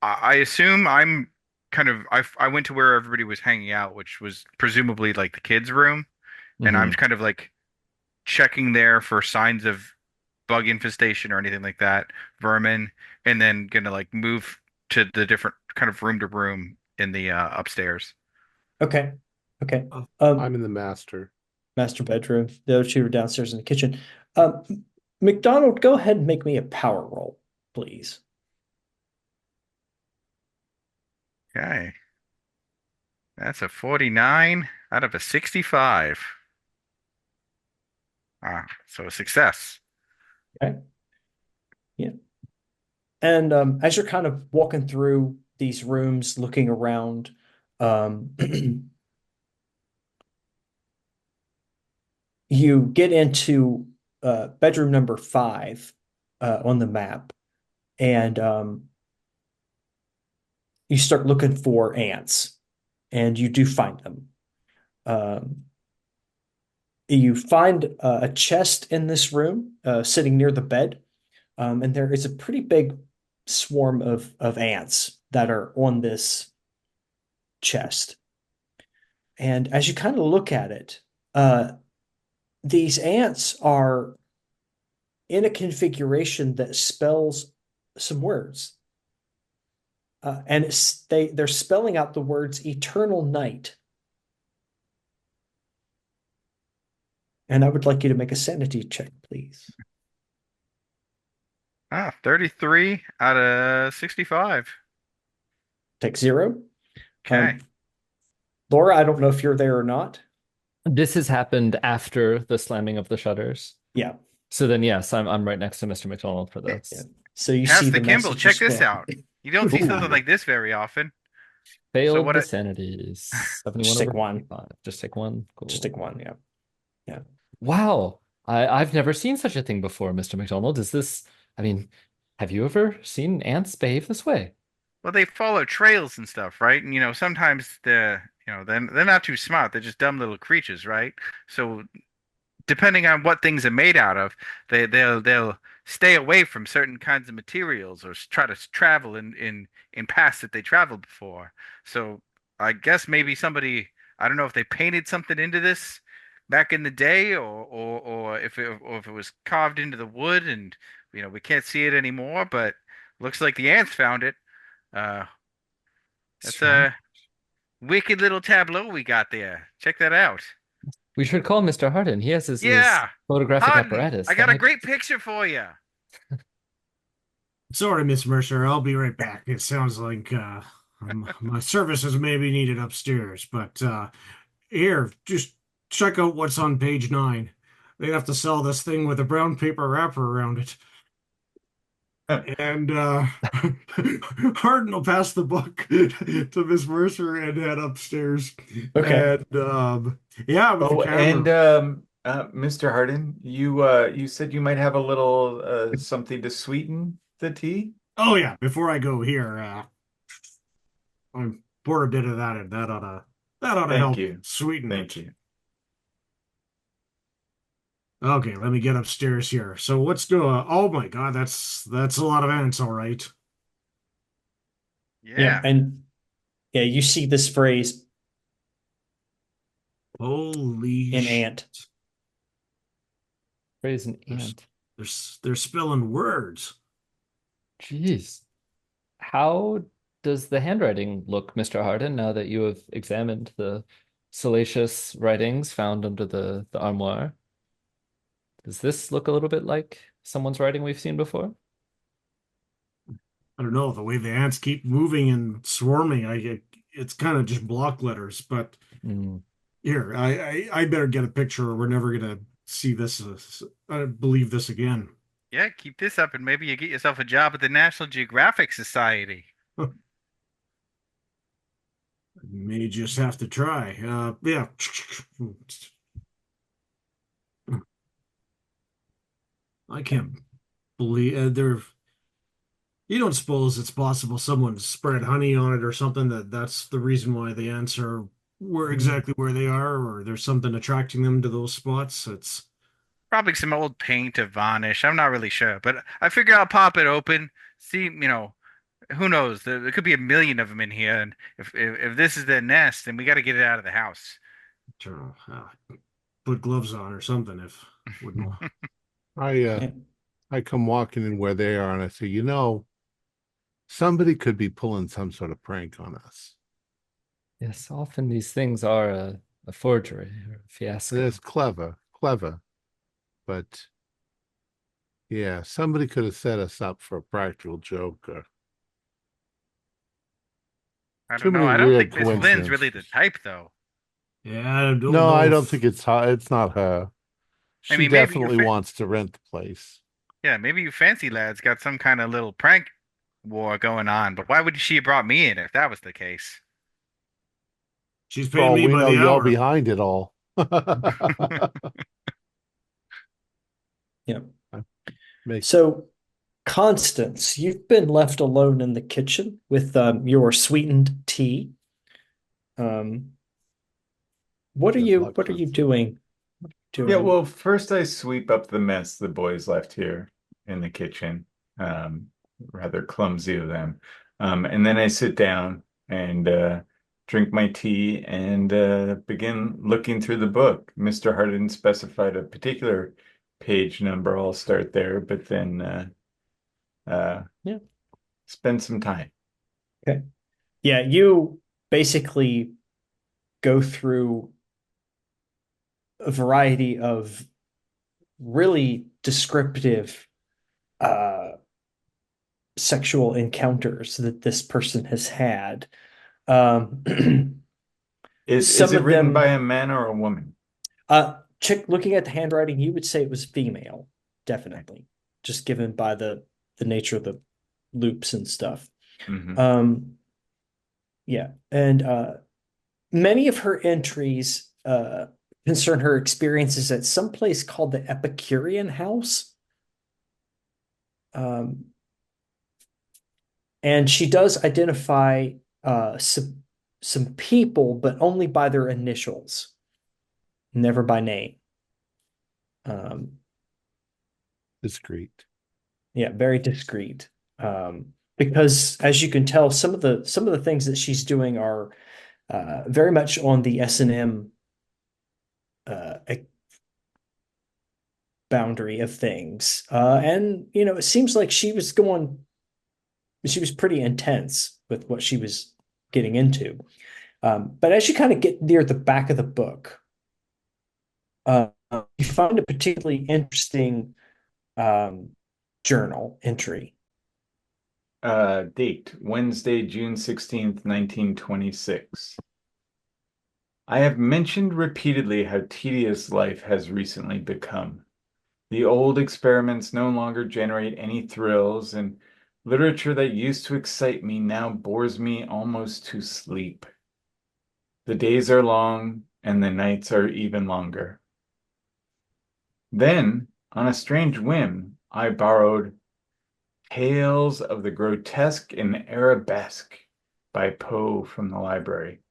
I assume I'm kind of I went to where everybody was hanging out, which was presumably like the kids' room, and I'm Hmm. kind of like checking there for signs of bug infestation or anything like that, vermin, and then gonna like move to the different kind of room to room in the upstairs. Okay. Okay. I'm in the master. Master bedroom. The other two are downstairs in the kitchen. Um, McDonald, go ahead and make me a power roll, please. Okay, that's a 49 out of a 65. So a success. Okay. Yeah. And as you're kind of walking through these rooms, looking around, um, you get into bedroom number 5 on the map, and you start looking for ants, and you do find them. Um, you find a chest in this room sitting near the bed, and there is a pretty big swarm of ants that are on this chest. And as you kind of look at it, these ants are in a configuration that spells some words. And they're spelling out the words eternal night. And I would like you to make a sanity check, please. 33 out of 65. Take 0. Okay. Laura, I don't know if you're there or not. This has happened after the slamming of the shutters. Yeah. So then, yes, I'm right next to Mr. McDonald for this. Yeah. So you Pass see the the Kimball. message. Check this out. You don't see something Ooh. like this very often. So Failed what? the sanities. 71 Just take over one. 55. Just take one. Cool. Just take one. Yeah. Yeah. Wow. I've never seen such a thing before, Mr. McDonald. I mean, have you ever seen ants behave this way? Well, they follow trails and stuff, right? And sometimes they're not too smart. They're just dumb little creatures, right? So depending on what things are made out of, they'll stay away from certain kinds of materials or try to travel in paths that they traveled before. So I guess maybe somebody, I don't know if they painted something into this back in the day, or if it was carved into the wood and we can't see it anymore. But looks like the ants found it. Uh, that's Strange. a wicked little tableau we got there. Check that out. We should call Mr. Hardin. He has his Yeah. photographic Hardin, apparatus. I got a great picture for you. Sorry, Miss Mercer. I'll be right back. It sounds like my services may be needed upstairs, but here, just check out what's on page 9. They have to sell this thing with a brown paper wrapper around it. And Hardin will pass the book to Miss Mercer and head upstairs. Okay. And yeah, with the Oh, camera. and Mr. Hardin, you said you might have a little something to sweeten the tea? Oh yeah, before I go here, I pour a bit of that in. That oughta Thank help you. sweeten Thank it. you. Okay, let me get upstairs here. So what's doing? Oh my God, that's a lot of ants, all right. Yeah. Yeah. And yeah, you see this phrase Holy in shit. ant. Praise an There's- ant. They're spelling words. Jeez. How does the handwriting look, Mr. Hardin, now that you have examined the salacious writings found under the armoire? Does this look a little bit like someone's writing we've seen before? I don't know, the way the ants keep moving and swarming, it's kind of just block letters. But Mm. here, I better get a picture, or we're never gonna see this. I believe this again. Yeah, keep this up and maybe you get yourself a job at the National Geographic Society. May just have to try. Yeah. I can't believe there. You don't suppose it's possible someone spread honey on it or something that's the reason why the ants are where exactly where they are, or there's something attracting them to those spots. It's Probably some old paint or varnish. I'm not really sure, but I figure I'll pop it open. See, who knows? There could be a million of them in here, and if this is their nest, then we got to get it out of the house. put gloves on or something if wouldn't. I I come walking in where they are and I say, somebody could be pulling some sort of prank on us. Yes, often these things are a forgery or a It fiasco. is clever, but yeah, somebody could have set us up for a practical joke or I too don't know. many I don't weird think Miss Flynn's really the coincidences. type, though. Yeah, I don't No, know I don't if think it's not her. I She mean, maybe definitely wants to rent the place. yeah, maybe you fancy lads got some kind of little prank war going on. But why would she have brought me in if that was the case? she's For paying all me we by know, the you're hour. behind it all. Yeah. Make So, Constance, you've been left alone in the kitchen with your sweetened tea. Um, what are good you luck, what are you Constance. doing? Yeah, Doing? well, first I sweep up the mess the boys left here in the kitchen. Um, Rather clumsy of them. And then I sit down and drink my tea and begin looking through the book. Mr. Hardin specified a particular page number. I'll start there, but then Yeah. spend some time. Okay. Yeah, you basically go through a variety of really descriptive uh sexual encounters that this person has had. Um, Is some it of written by them, a man or a woman? chick, looking at the handwriting, you would say it was female, definitely, just given by the nature of the loops and stuff. Hmm. Um, yeah, and many of her entries concern her experiences at some place called the Epicurean House. Um, and she does identify some people, but only by their initials, never by name. Um, Discreet. yeah, very discreet. Because as you can tell, some of the things that she's doing are very much on the S&M boundary of things. And it seems like she was pretty intense with what she was getting into. But as you kind of get near the back of the book, you find a particularly interesting journal entry. Date, Wednesday, June 16th, 1926. I have mentioned repeatedly how tedious life has recently become. The old experiments no longer generate any thrills, and literature that used to excite me now bores me almost to sleep. The days are long, and the nights are even longer. Then, on a strange whim, I borrowed Tales of the Grotesque and Arabesque by Poe from the library.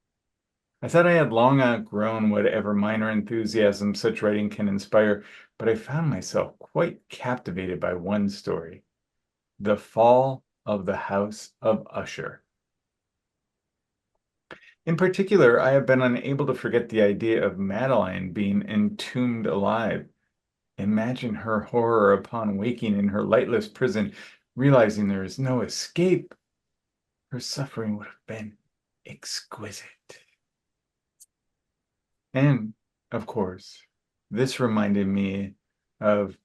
I thought I had long outgrown whatever minor enthusiasm such writing can inspire, but I found myself quite captivated by one story, The Fall of the House of Usher. In particular, I have been unable to forget the idea of Madeline being entombed alive. Imagine her horror upon waking in her lightless prison, realizing there is no escape. Her suffering would have been exquisite. And, of course, this reminded me of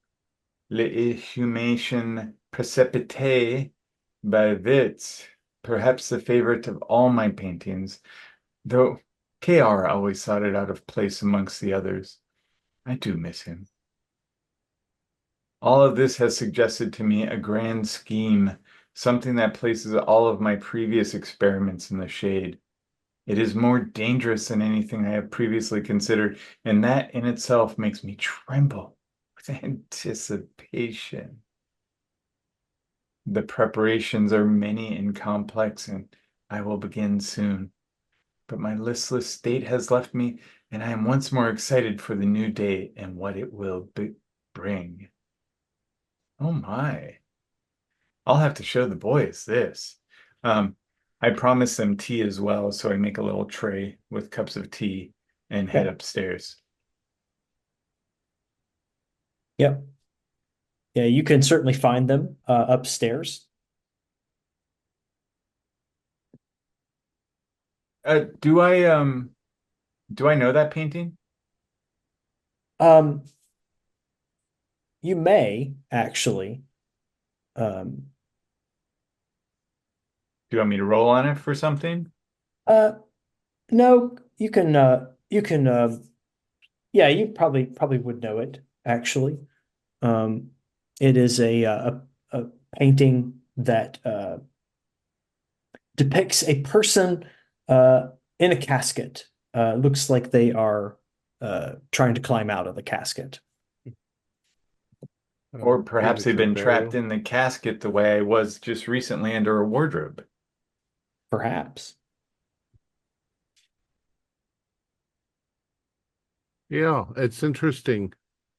L'Inhumation Précipitée by Witz, perhaps the favorite of all my paintings, though KR always thought it out of place amongst the others. I do miss him. All of this has suggested to me a grand scheme, something that places all of my previous experiments in the shade. It is more dangerous than anything I have previously considered, and that in itself makes me tremble with anticipation. The preparations are many and complex, and I will begin soon. But my listless state has left me, and I am once more excited for the new day and what it will bring. Oh my. I'll have to show the boys this. I promised them tea as well, so I make a little tray with cups of tea and head upstairs. Yep. Yeah, you can certainly find them upstairs. Do I know that painting? You may actually. Do you want me to roll on it for something? No, you can yeah, you probably would know it actually. It is a painting that depicts a person in a casket. Looks like they are trying to climb out of the casket. Or perhaps they've been trapped in the casket the way I was just recently under a wardrobe. Perhaps. Yeah, it's interesting.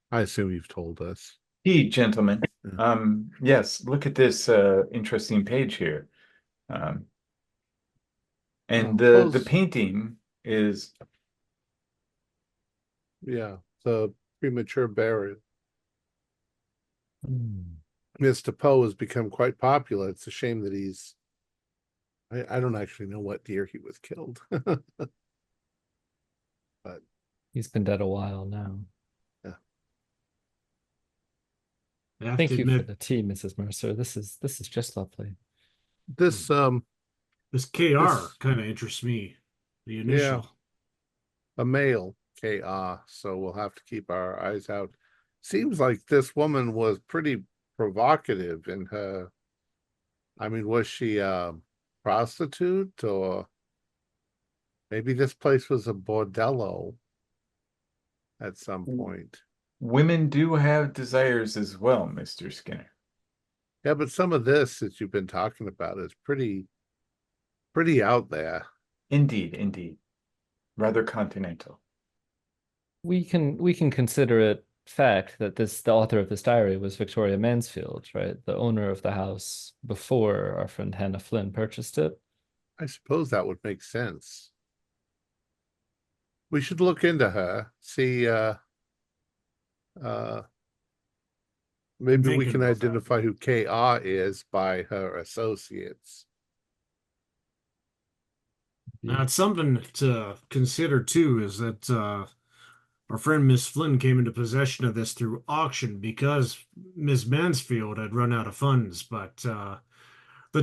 I assume you've told us. Hey, gentlemen. Yes, look at this interesting page here. And the painting is... Yeah, the premature burial. Mr. Poe has become quite popular. It's a shame that he's... I don't actually know what year he was killed. But he's been dead a while now. Yeah. Thank you for the tea, Mrs. Mercer. This is just lovely. This KR kind of interests me. The initial. Yeah, a male KR, so we'll have to keep our eyes out. Seems like this woman was pretty provocative in her. I mean, was she a prostitute, or maybe this place was a bordello at some point? Women do have desires as well, Mr. Skinner. Yeah, but some of this that you've been talking about is pretty out there. Indeed. Rather continental. We can consider it fact that the author of this diary was Victoria Mansfield, right? The owner of the house before our friend Hannah Flynn purchased it. I suppose that would make sense. We should look into her, see maybe we can identify who KR is by her associates. Now, it's something to consider too, is that our friend Miss Flynn came into possession of this through auction because Miss Mansfield had run out of funds. But the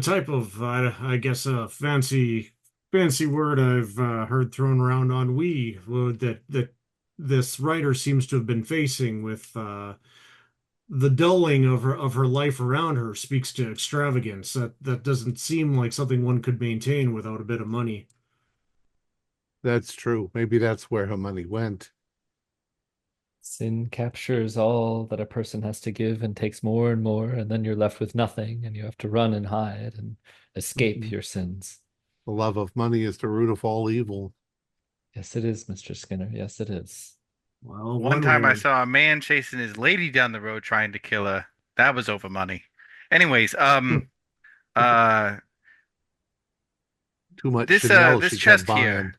type of, I guess, fancy word I've heard thrown around on that this writer seems to have been facing with the dulling of her life around her speaks to extravagance. That doesn't seem like something one could maintain without a bit of money. That's true. Maybe that's where her money went. Sin captures all that a person has to give and takes more and more, and then you're left with nothing, and you have to run and hide and escape your sins. The love of money is the root of all evil. Yes, it is, Mr. Skinner. Yes, it is. Well, one time I saw a man chasing his lady down the road trying to kill her. That was over money. Anyways, Too much this Chanel this she chest kept here. buying.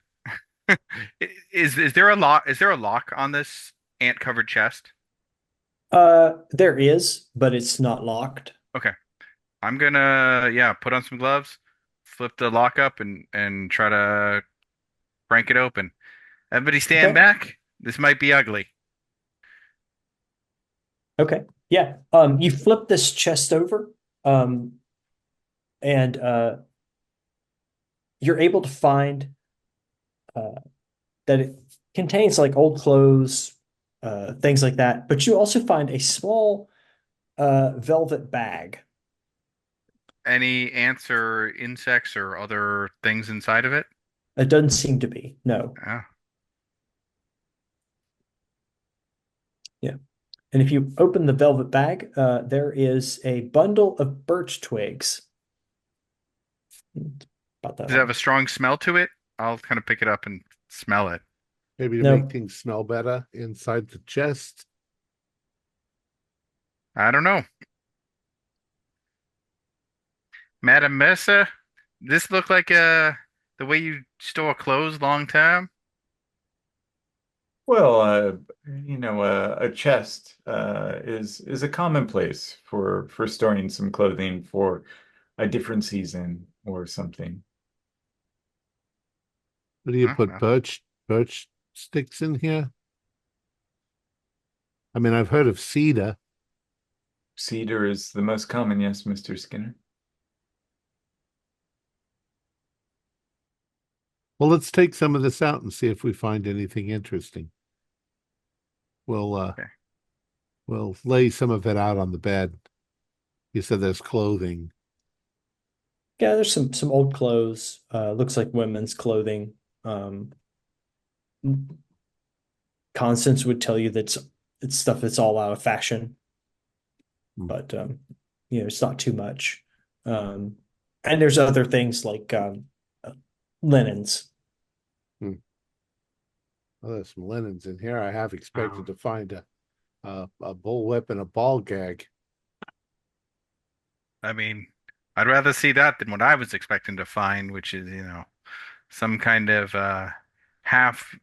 Is there a lock? Is there a lock on this ant covered chest? There is, but it's not locked. Okay. I'm gonna put on some gloves, flip the lock up and try to crank it open. Everybody stand back. This might be ugly. Okay. Yeah. You flip this chest over, and you're able to find that it contains like old clothes, things like that. But you also find a small velvet bag. Any ants or insects or other things inside of it? It doesn't seem to be. No. Oh, Yeah. And if you open the velvet bag, there is a bundle of birch twigs. About that does it have a long. strong smell to it? I'll kind of pick it up and smell it. Maybe to No. make things smell better inside the chest. I don't know. Madam Mercer, this look like the way you store clothes long term? Well, a chest is a commonplace for storing some clothing for a different season or something. What do you Oh, put, well. birch sticks in here? I mean, I've heard of cedar. Cedar is the most common, yes, Mr. Skinner. Well, let's take some of this out and see if we find anything interesting. Okay. We'll lay some of it out on the bed. You said there's clothing. Yeah, there's some old clothes. Looks like women's clothing. Constance would tell you that it's stuff that's all out of fashion, but it's not too much. And there's other things like linens. Well, there's some linens in here. I have expected to find a bullwhip and a ball gag. I mean, I'd rather see that than what I was expecting to find, which is, some kind of half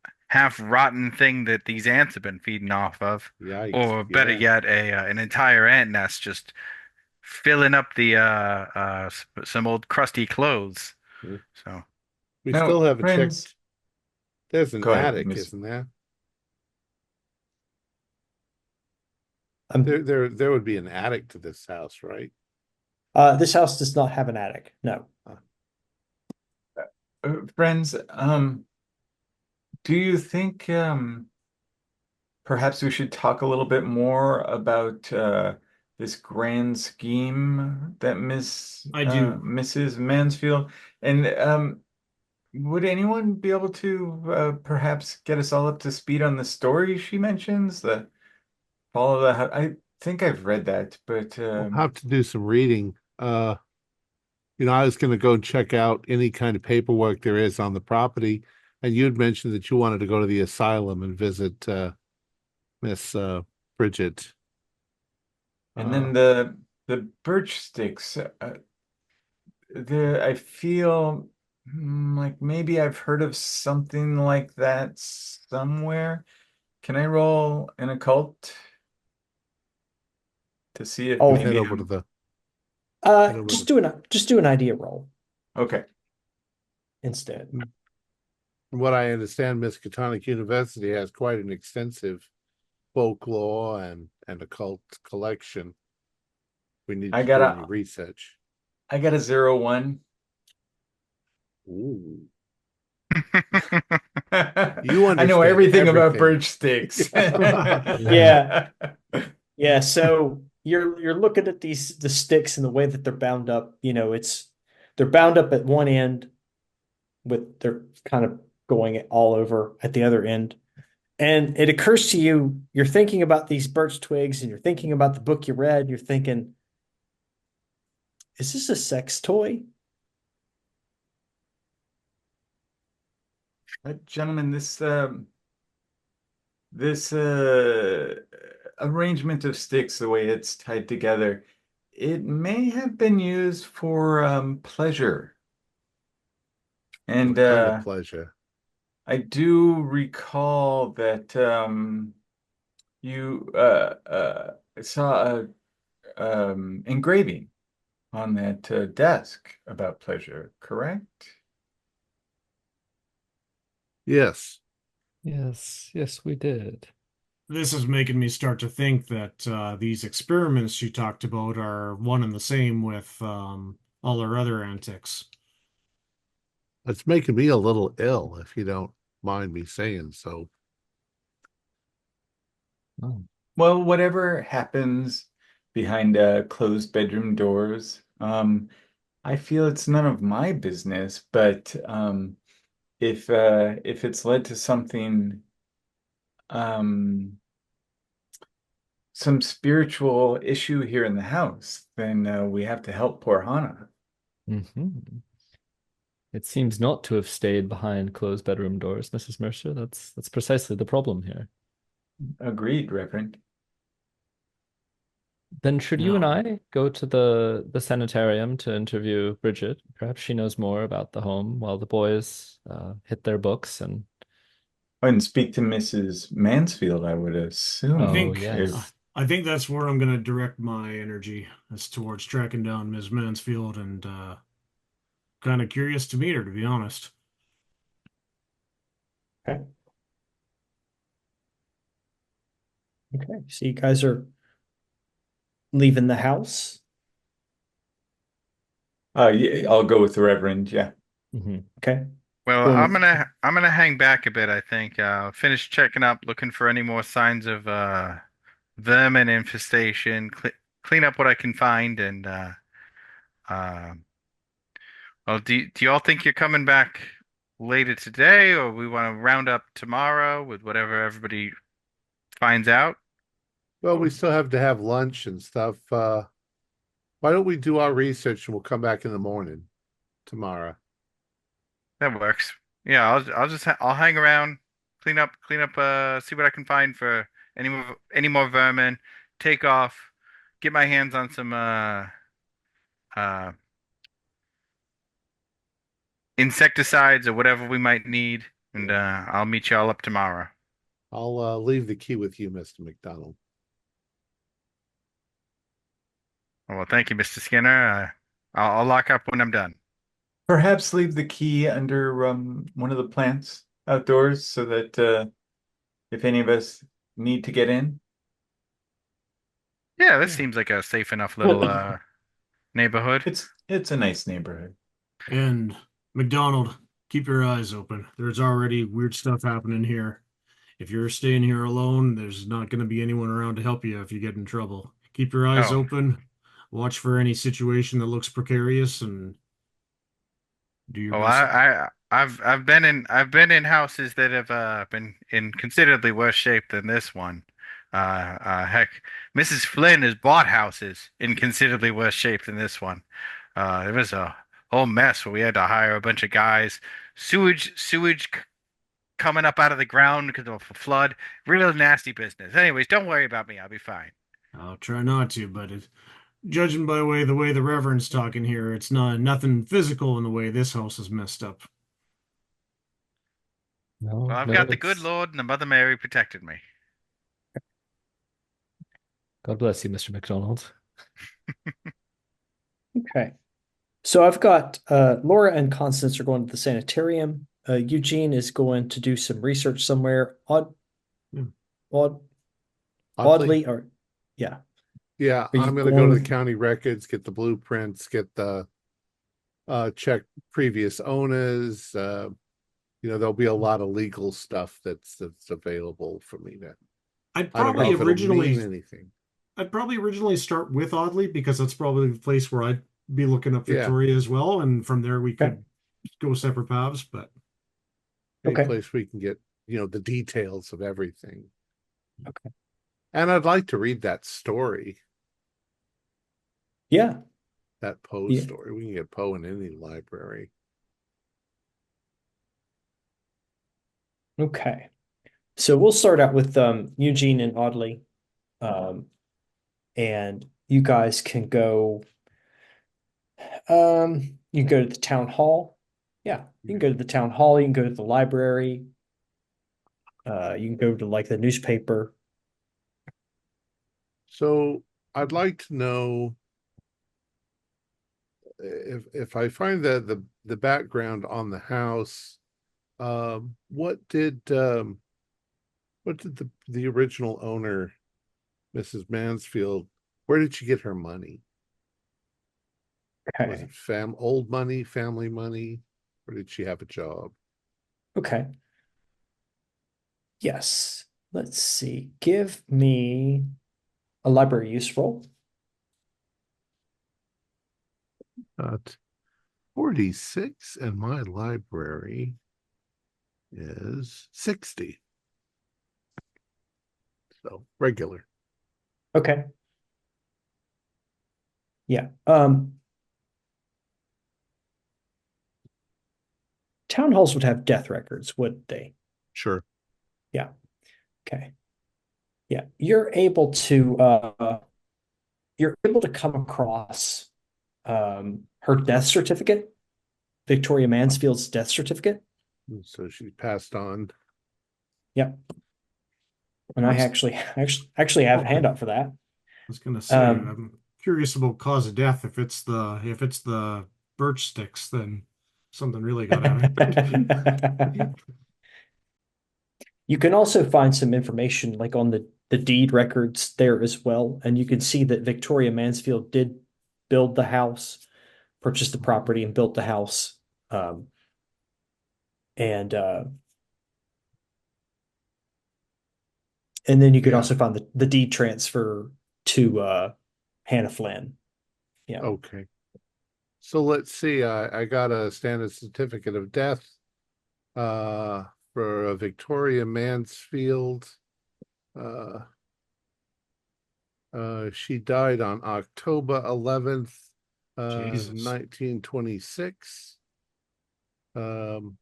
rotten thing that these ants have been feeding off of. Yikes! Or better Yeah. yet, an entire ant nest just filling up the some old crusty clothes. Hmm. So We Now, still haven't friends, checked. There's an go ahead, attic, Miss. isn't there? Um, There would be an attic to this house, right? this house does not have an attic. No. Friends, do you think perhaps we should talk a little bit more about this grand scheme that I do. Mrs. Mansfield? And would anyone be able to perhaps get us all up to speed on the story she mentions? The follow the. I think I've read that, but We'll have to do some reading. I was going to go check out any kind of paperwork there is on the property, and you'd mentioned that you wanted to go to the asylum and visit Miss Bridget. and then the birch sticks. I feel like maybe I've heard of something like that somewhere. Can I roll an occult to see if Oh, Head maybe over to the just do an idea roll okay. instead. From what I understand, Miskatonic University has quite an extensive folklore and occult collection. We need I to got do a- any research. I got a 0-1. Ooh. You I know understand everything about everything. birch sticks. Yeah. Yeah, so you're looking at the sticks and the way that they're bound up. They're bound up at one end they're kind of going all over at the other end. And it occurs to you, you're thinking about these birch twigs and you're thinking about the book you read. You're thinking, is this a sex toy? Gentlemen, this arrangement of sticks, the way it's tied together, it may have been used for pleasure. And What kind of pleasure? I do recall that you saw a engraving on that desk about pleasure, correct? Yes. Yes, we did. This is making me start to think that these experiments she talked about are one and the same with all her other antics. It's making me a little ill, if you don't mind me saying so. Oh. Well, whatever happens, behind closed bedroom doors. I feel it's none of my business, but if it's led to something, um, some spiritual issue here in the house, then we have to help poor Hannah. Hmm. It seems not to have stayed behind closed bedroom doors, Mrs. Mercer. That's precisely the problem here. Agreed, Reverend. Then should you and No. I go to the sanitarium to interview Bridget? Perhaps she knows more about the home while the boys hit their books and And speak to Mrs. Mansfield, I would assume. oh think yes. I think that's where I'm going to direct my energy. That's towards tracking down Ms. Mansfield and kind of curious to meet her, to be honest. Okay. Okay. So you guys are leaving the house. Yeah, I'll go with the Reverend. Yeah. Hmm. Okay. Well, Going I'm gonna hang back a bit, I think. Finish checking up, looking for any more signs of vermin infestation, clean up what I can find, and uh, well, do y'all think you're coming back later today, or we want to round up tomorrow with whatever everybody finds out? Well, we still have to have lunch and stuff. Why don't we do our research and we'll come back in the morning tomorrow? That works. Yeah, I'll hang around, clean up, see what I can find for any more vermin, take off, get my hands on some uh insecticides or whatever we might need, and I'll meet y'all up tomorrow. I'll leave the key with you, Mr. McDonald. Well, thank you, Mr. Skinner. I'll lock up when I'm done. Perhaps leave the key under one of the plants outdoors so that if any of us need to get in. Yeah, this Yeah. seems like a safe enough little neighborhood. It's a nice neighborhood. And McDonald, keep your eyes open. There's already weird stuff happening here. If you're staying here alone, there's not going to be anyone around to help you if you get in trouble. Keep your eyes Oh, open. Watch for any situation that looks precarious and do your oh, best. I've been in houses that have been in considerably worse shape than this one. Heck, Mrs. Flynn has bought houses in considerably worse shape than this one. It was a whole mess where we had to hire a bunch of guys, sewage coming up out of the ground because of a flood. Real nasty business. Anyways, don't worry about me. I'll be fine. I'll try not to, but judging by the way the Reverend's talking here, it's nothing physical in the way this house is messed up. No, Well, I've no, got the good it's Lord and the Mother Mary protected me. God bless you, Mr. McDonald. Okay. So I've got Laura and Constance are going to the sanitarium. Eugene is going to do some research somewhere. Yeah. Oddly, Oddly, or yeah. yeah, Are you I'm gonna go to the going? county records, get the blueprints, get the check previous owners. There'll be a lot of legal stuff that's available for me to. I'd I don't know probably if it'll mean originally anything. I'd probably originally start with Oddly because that's probably the place where I'd be looking up Yeah, Victoria as well, and from there we Okay. could go separate paths. But any Okay. place we can get, the details of everything. Okay. And I'd like to read that story, Yeah. that Poe Yeah. story. We can get Poe in any library. Okay. So we'll start out with Eugene and Audley. And you guys can go you can go to the town hall. Yeah, you can go to the town hall, you can go to the library, you can go to like the newspaper. So I'd like to know if I find the background on the house, what did the original owner, Mrs. Mansfield, where did she get her money? Was Okay. it old money, family money, or did she have a job? Okay. Yes. Let's see. Give me a library use roll. got 46, and my library is 60. So regular. Okay. Yeah. Town halls would have death records, wouldn't they? Sure. Yeah. Okay. Yeah. You're able to come across her death certificate, Victoria Mansfield's death certificate. So she passed on. Yep. And I actually have a handout for that. I was gonna say, I'm curious about cause of death. If it's the birch sticks, then something really got happened. You can also find some information like on the deed records there as well. And you can see that Victoria Mansfield did build the house, purchased the property and built the house. And then you could also find the deed transfer to Hannah Flynn. Yeah. Okay. So let's see. I got a standard certificate of death for Victoria Mansfield. She died on October 11th, Jesus. 1926. And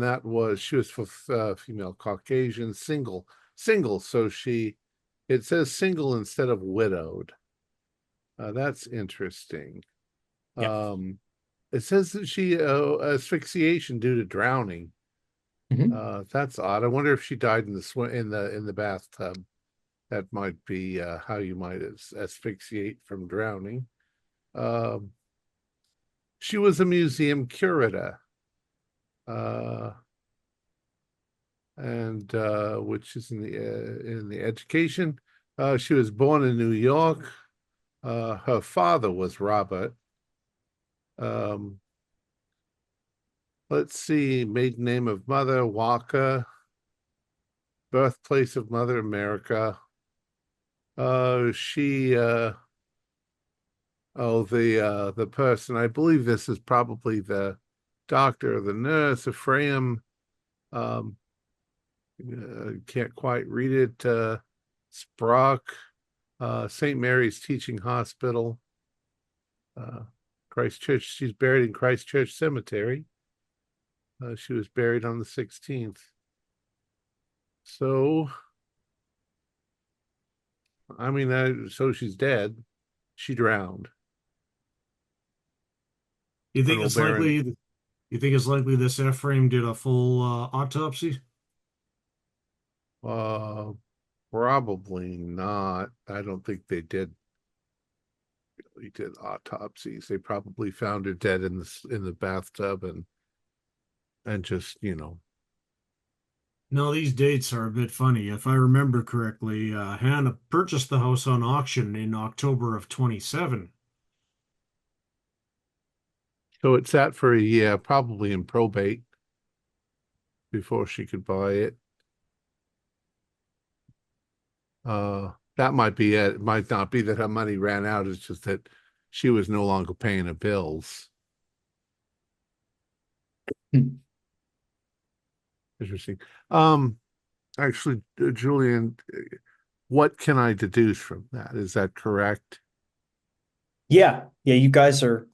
that was, she was for female Caucasian, single. So it says single instead of widowed. That's interesting. Yeah. It says that she asphyxiation due to drowning. That's odd. I wonder if she died in the bathtub. That might be how you might asphyxiate from drowning. She was a museum curator, and which is in the education. She was born in New York. Her father was Robert. Let's see, maiden name of mother, Walker. Birthplace of mother, America. The person, I believe this is probably the doctor or the nurse, Ephraim. Can't quite read it. Sprock, St. Mary's Teaching Hospital. Christchurch, she's buried in Christchurch Cemetery. She was buried on the 16th. So, I mean, so she's dead. She drowned. You think it's likely? You think it's likely this Ephraim did a full autopsy? Probably not. I don't think they did autopsies. They probably found her dead in the bathtub and just, No, these dates are a bit funny. If I remember correctly, Hannah purchased the house on auction in October of 27. So it sat for a year, probably in probate, before she could buy it. That might be it. It might not be that her money ran out. It's just that she was no longer paying her bills. Interesting. Actually, Julian, what can I deduce from that? Is that correct? Yeah. You guys are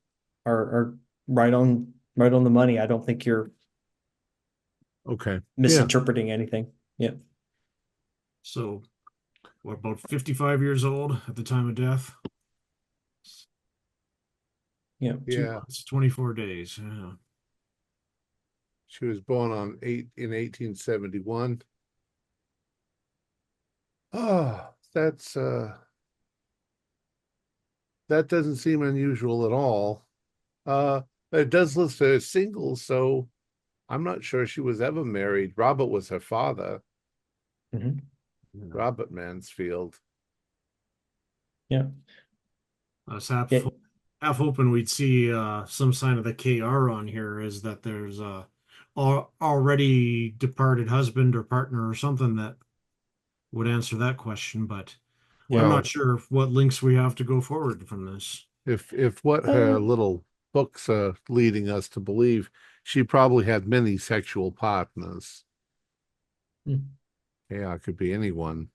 right on the money. I don't think you're okay misinterpreting anything. Yeah. So, what, about 55 years old at the time of death? Yeah. 2 months, 24 days. Yeah. She was born in 1871. Oh, that doesn't seem unusual at all. It does list her as single, so I'm not sure she was ever married. Robert was her father. Robert Mansfield. Yeah. I was half hoping we'd see some sign of the KR on here, is that there's a already departed husband or partner or something that would answer that question, but I'm not sure what links we have to go forward from this. If what her little books are leading us to believe, she probably had many sexual partners. Yeah, it could be anyone.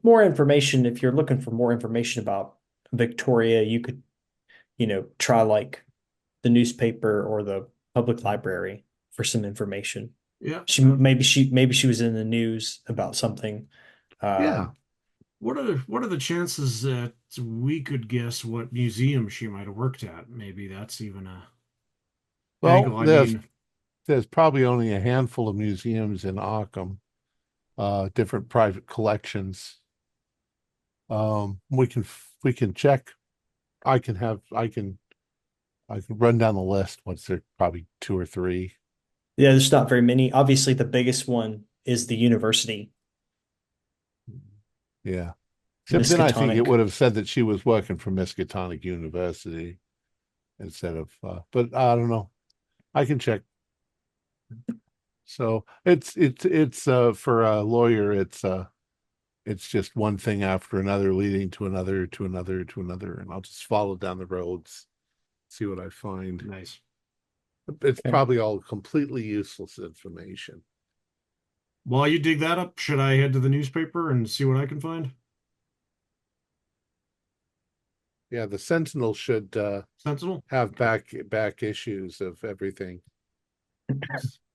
More information. If you're looking for more information about Victoria, you could, try like the newspaper or the public library for some information. Yeah. Maybe she was in the news about something. Yeah. What are the chances that we could guess what museum she might have worked at? Maybe that's even a angle. Well, there's probably only a handful of museums in Arkham, different private collections. We can check. I can run down the list. What's there? Probably two or three. Yeah, there's not very many. Obviously, the biggest one is the university. Yeah. Except then I think it Miskatonic. would have said that she was working for Miskatonic University instead of, but I don't know. I can check. So it's for a lawyer, it's just one thing after another leading to another, to another, to another, and I'll just follow down the roads, see what I find. nice. It's Okay. probably all completely useless information. While you dig that up, should I head to the newspaper and see what I can find? Yeah, the Sentinel should Sentinel? have back issues of everything.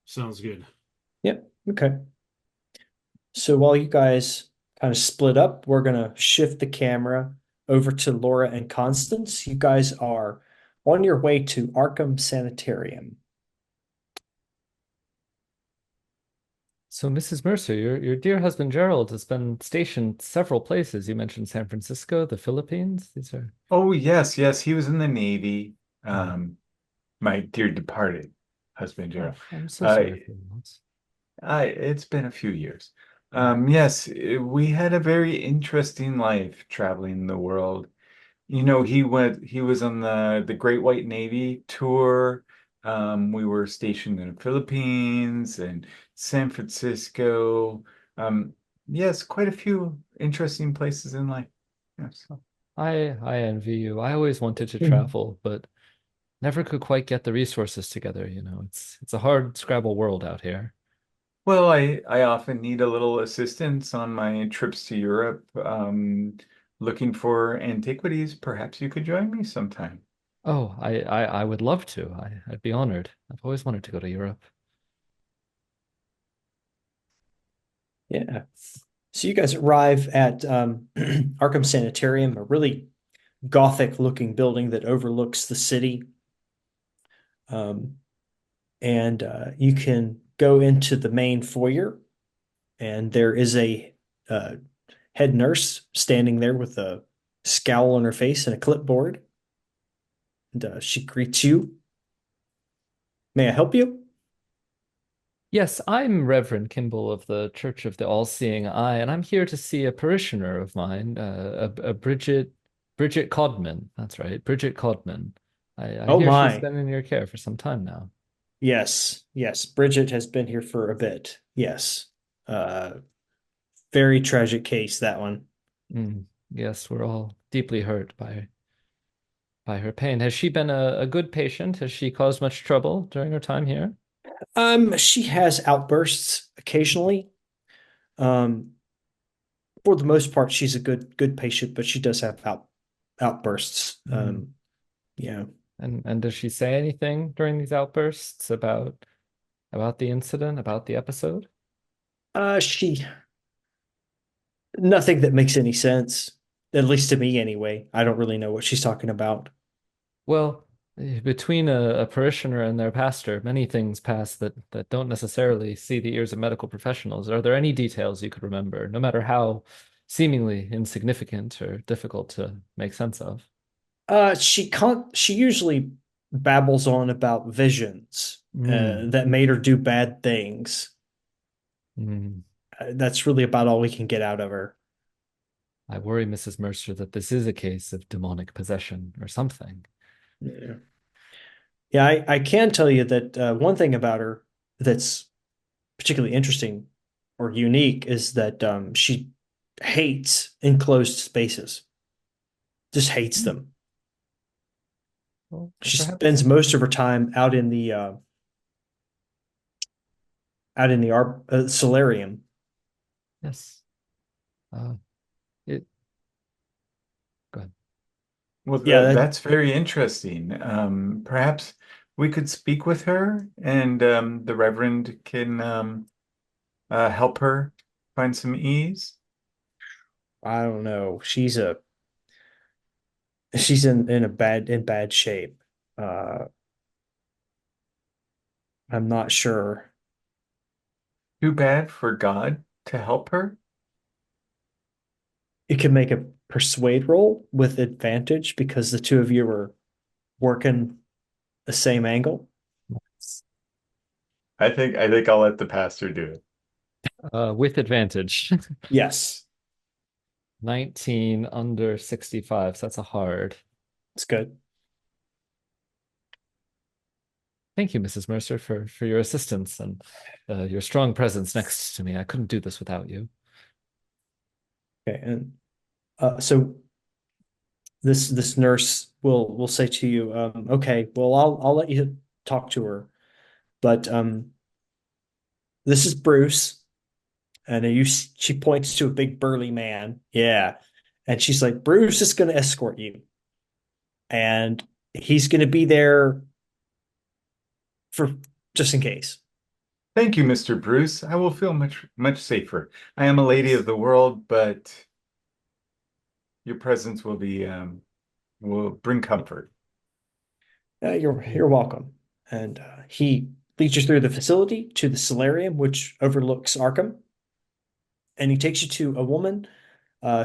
Sounds good. Yep. Okay. So while you guys kind of split up, we're gonna shift the camera over to Laura and Constance. You guys are on your way to Arkham Sanitarium. So, Mrs. Mercer, your dear husband Gerald has been stationed several places. You mentioned San Francisco, the Philippines. These are Oh, yes, yes. He was in the Navy. My dear departed husband, Gerald. I'm so Uh, sorry for your loss. it's been a few years. Yes, we had a very interesting life traveling the world. He was on the Great White Navy tour. We were stationed in the Philippines and San Francisco. Yes, quite a few interesting places in life. Yes. I envy you. I always wanted to Mhm. travel, but never could quite get the resources together. It's a hard Scrabble world out here. Well, I often need a little assistance on my trips to Europe, looking for antiquities. Perhaps you could join me sometime. Oh, I would love to. I'd be honored. I've always wanted to go to Europe. Yeah. So you guys arrive at Arkham Sanitarium, a really gothic looking building that overlooks the city. And you can go into the main foyer, and there is a uh, head nurse standing there with a scowl on her face and a clipboard. And she greets you. May I help you? Yes, I'm Reverend Kimball of the Church of the All-Seeing Eye, and I'm here to see a parishioner of mine, a Bridget Codman. That's right, Bridget Codman. I Oh hear she's my. been in your care for some time now. Yes, yes. Bridget has been here for a bit. Yes. Uh, very tragic case, that one. Yes, we're all deeply hurt by her pain. Has she been a good patient? Has she caused much trouble during her time here? She has outbursts occasionally. Um, for the most part, she's a good patient, but she does have outbursts. Yeah. And does she say anything during these outbursts about the incident, about the episode? She nothing that makes any sense, at least to me anyway. I don't really know what she's talking about. Well, between a parishioner and their pastor, many things pass that don't necessarily see the ears of medical professionals. Are there any details you could remember, no matter how seemingly insignificant or difficult to make sense of? She usually babbles on about visions Mm. that made her do bad things. Mm. That's really about all we can get out of her. I worry, Mrs. Mercer, that this is a case of demonic possession or something. Yeah. Yeah, I can tell you that one thing about her that's particularly interesting or unique is that she hates enclosed spaces. just hates them. Well, She spends perhaps. most of her time out in the solarium. Yes. Uh, it. Go ahead. Well, Yeah, that's very interesting. Perhaps we could speak with her, and the Reverend can help her find some ease. I don't know. She's in bad shape. Uh, I'm not sure. Too bad for God to help her. You can make a persuade roll with advantage because the two of you are working the same angle. I think I'll let the pastor do it. With advantage. Yes, 19 under 65, so that's a hard. it's good. Thank you, Mrs. Mercer, for your assistance and your strong presence next to me. I couldn't do this without you. Okay, and so this nurse will say to you, okay, well, I'll let you talk to her, but this is Bruce, and she points to a big burly man. Yeah, and she's like, Bruce is going to escort you, and he's going to be there for just in case. Thank you, Mr. Bruce. I will feel much safer. I am a lady of the world, but your presence will bring comfort. You're welcome. And he leads you through the facility to the solarium, which overlooks Arkham. And he takes you to a woman.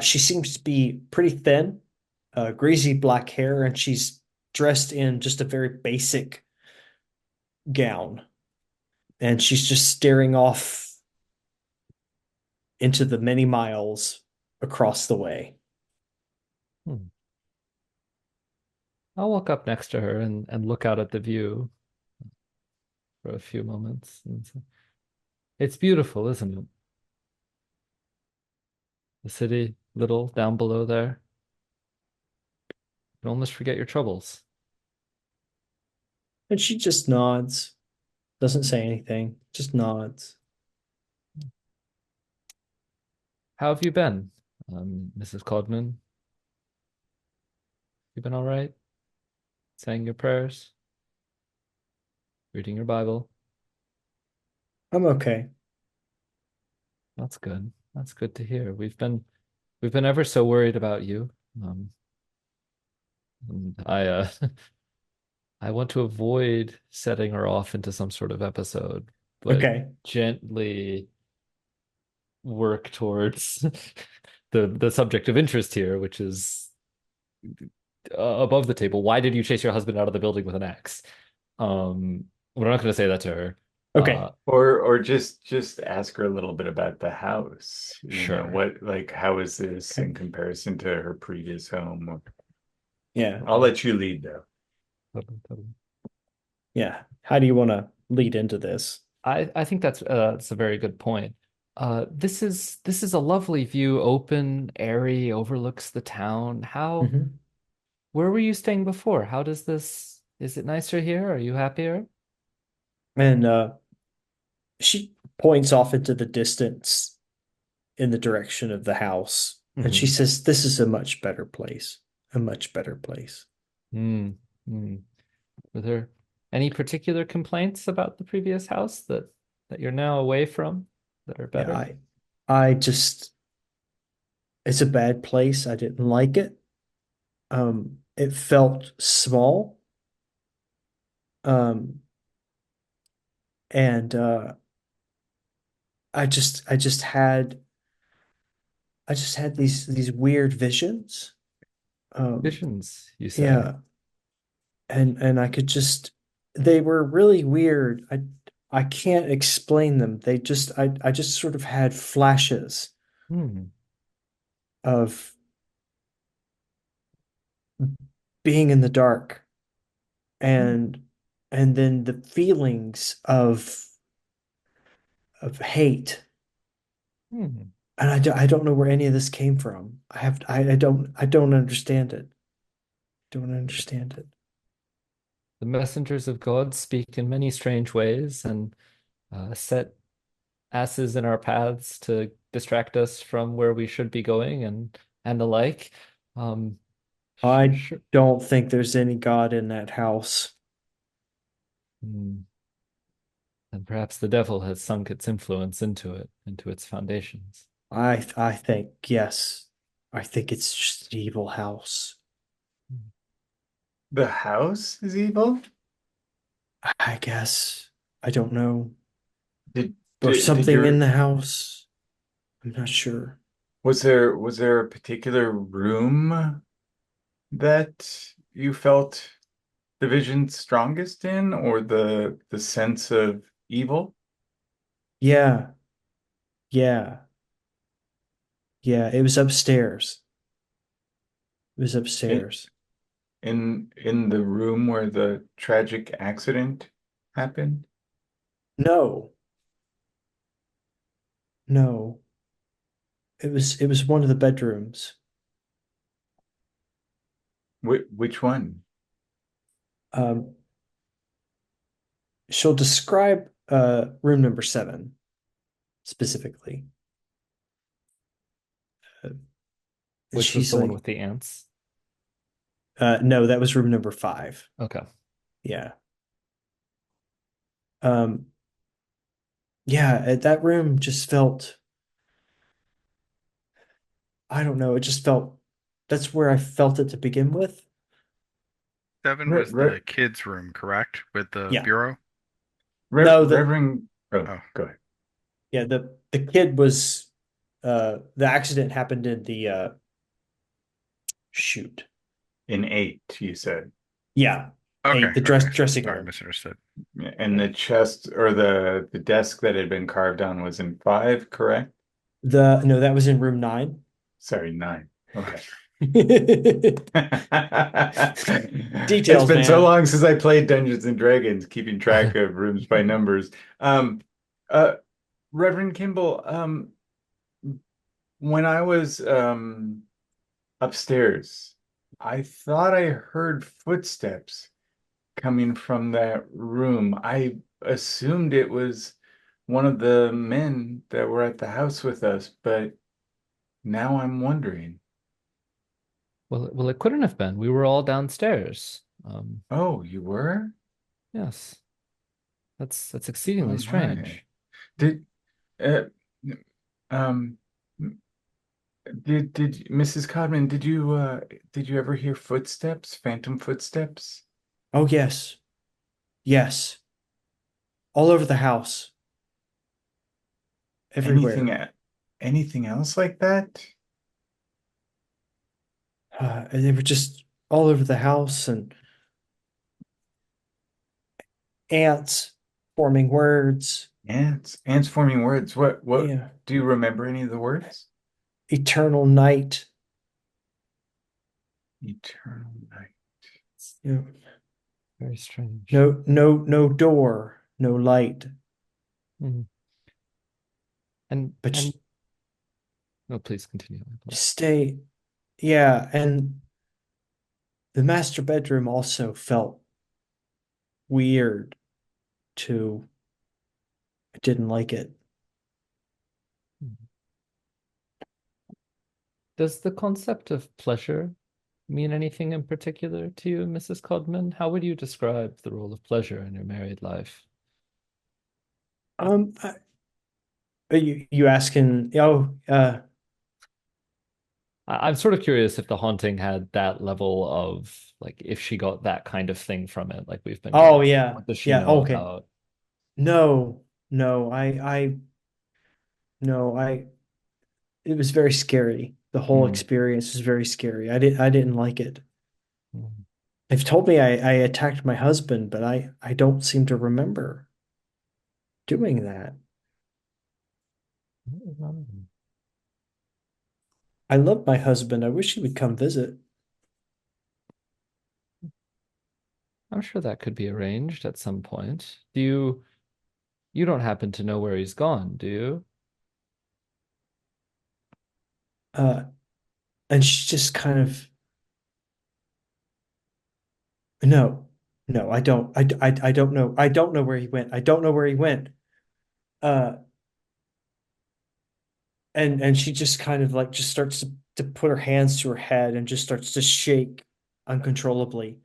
She seems to be pretty thin, greasy black hair, and she's dressed in just a very basic gown. And she's just staring off into the many miles across the way. Hmm. I'll walk up next to her and look out at the view for a few moments. It's beautiful, isn't it? The city, little down below there. You can almost forget your troubles. And she just nods, doesn't say anything, just nods. How have you been, Mrs. Codman? You been all right? Saying your prayers? Reading your Bible? I'm okay. That's good. That's good to hear. We've been ever so worried about you. Um, and I want to avoid setting her off into some sort of episode, but Okay. gently work towards the subject of interest here, which is above the table. Why did you chase your husband out of the building with an axe? We're not going to say that to her. Okay. Or just ask her a little bit about the house. Sure. How is this Okay. in comparison to her previous home? Yeah. I'll let you lead though. Totally. Yeah. How do you want to lead into this? I think that's a very good point. This is a lovely view, open, airy, overlooks the town. Mhm. Where were you staying before? Is it nicer here? Are you happier? And she points off into the distance in the direction of the house. And she Hmm. says, this is a much better place. A much better place. Mm, mm. Were there any particular complaints about the previous house that you're now away from that are Yeah, better? I just it's a bad place. I didn't like it. It felt small. Um, and I just had these weird visions. Um, Visions, you say? yeah, and I could just they were really weird. I can't explain them. I just sort of had flashes Hmm. of being in the dark and and then the feelings of hate. Hmm. And I don't know where any of this came from. I don't understand it. don't understand it. The messengers of God speak in many strange ways and set asses in our paths to distract us from where we should be going and the like. Um, I sure. don't think there's any God in that house. And perhaps the devil has sunk its influence into it, into its foundations. I think, yes. I think it's just an evil house. The house is evil? I guess. I don't know. Did Or did, did something in your the house. I'm not sure. was there a particular room that you felt the vision strongest in, or the sense of evil? Yeah, yeah, yeah. It was upstairs. It was In upstairs. in the room where the tragic accident happened? No, no. It was one of the bedrooms. Which one? Um, she'll describe room number 7 specifically. And Which was she's the one like, with the ants? no, that was room number 5. Okay. Yeah. Um, yeah, that room just felt, I don't know, it just felt, that's where I felt it to begin with. 7 Re, was re, the kids' room, correct? With the Yeah. bureau? No, Reverend. Oh, Oh, go ahead. yeah, the kid was the accident happened in the shoot. In 8, you said. Yeah. okay, The okay. dressing Sorry, room. misunderstood. And the chest or the desk that had been carved on was in 5, correct? The no, that was in room 9. Sorry, 9. Okay. It's Details, been so man. long since I played Dungeons and Dragons, keeping track of rooms by numbers. Um, uh, Reverend Kimball, when I was upstairs, I thought I heard footsteps coming from that room. I assumed it was one of the men that were at the house with us, but now I'm wondering. Well, it couldn't have been. We were all downstairs. Oh, you were? Yes, that's Oh exceedingly my. strange. Did uh um did Mrs. Codman, did you ever hear footsteps, phantom footsteps? Oh yes. Yes. All over the house. Anything Everywhere. anything else like that? And they were just all over the house and ants forming words. Ants forming words. What Yeah. do you remember any of the words? Eternal night. Eternal night. It's You know, very strange. no door, no light. Mhm. And But and no, please continue. stay. Yeah, and the master bedroom also felt weird too. I didn't like it. Does the concept of pleasure mean anything in particular to you, Mrs. Codman? How would you describe the role of pleasure in your married life? Um, I, you asking? Oh, I'm sort of curious if the haunting had that level of like if she got that kind of thing from it, like we've been oh getting. yeah, What does she yeah. know Okay. about? No, no. No. It was very scary. The whole Hmm. experience was very scary. I didn't like it. Hmm. They've told me I attacked my husband, but I don't seem to remember doing that. I love my husband. I wish he would come visit. I'm sure that could be arranged at some point. You don't happen to know where he's gone, do you? Uh, and she just kind of No, no, I don't. I don't know. I don't know where he went. I don't know where he went. Uh, and she just kind of like just starts to put her hands to her head and just starts to shake uncontrollably.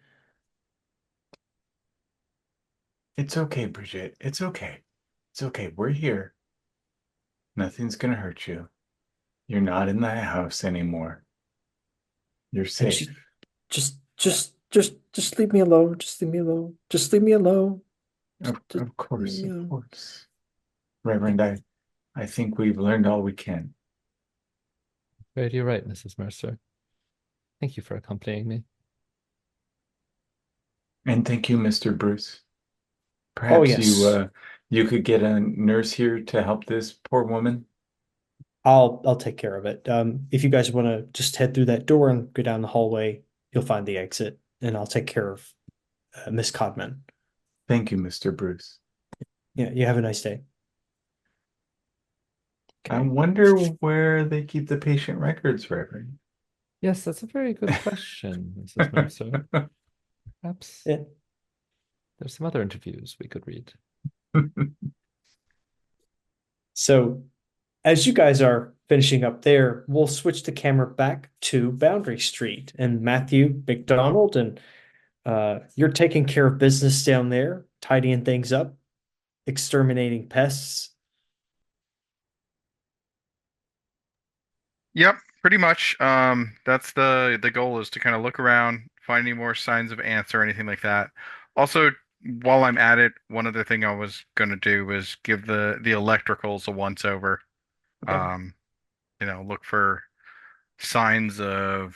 It's okay, Bridget. It's okay. It's okay. We're here. Nothing's gonna hurt you. You're not in the house anymore. You're And safe. she just leave me alone. Just leave me alone. Just leave me alone. Just Of leave course, me of alone. course. Reverend, I think we've learned all we can. Right, you're right, Mrs. Mercer. Thank you for accompanying me. And thank you, Mr. Bruce. Oh Perhaps yes. you could get a nurse here to help this poor woman. I'll take care of it. If you guys want to just head through that door and go down the hallway, you'll find the exit, and I'll take care of Miss Codman. Thank you, Mr. Bruce. Yeah, you have a nice day. I Okay. wonder where they keep the patient records, Reverend. Yes, that's a very good question, Mrs. Mercer. Perhaps Yeah. there's some other interviews we could read. So as you guys are finishing up there, we'll switch the camera back to Boundary Street and Matthew McDonald, and you're taking care of business down there, tidying things up, exterminating pests. Yep, pretty much. That's the goal is to kind of look around, find any more signs of ants or anything like that. Also, while I'm at it, one other thing I was gonna do was give the electricals a once over. Okay. Um, look for signs of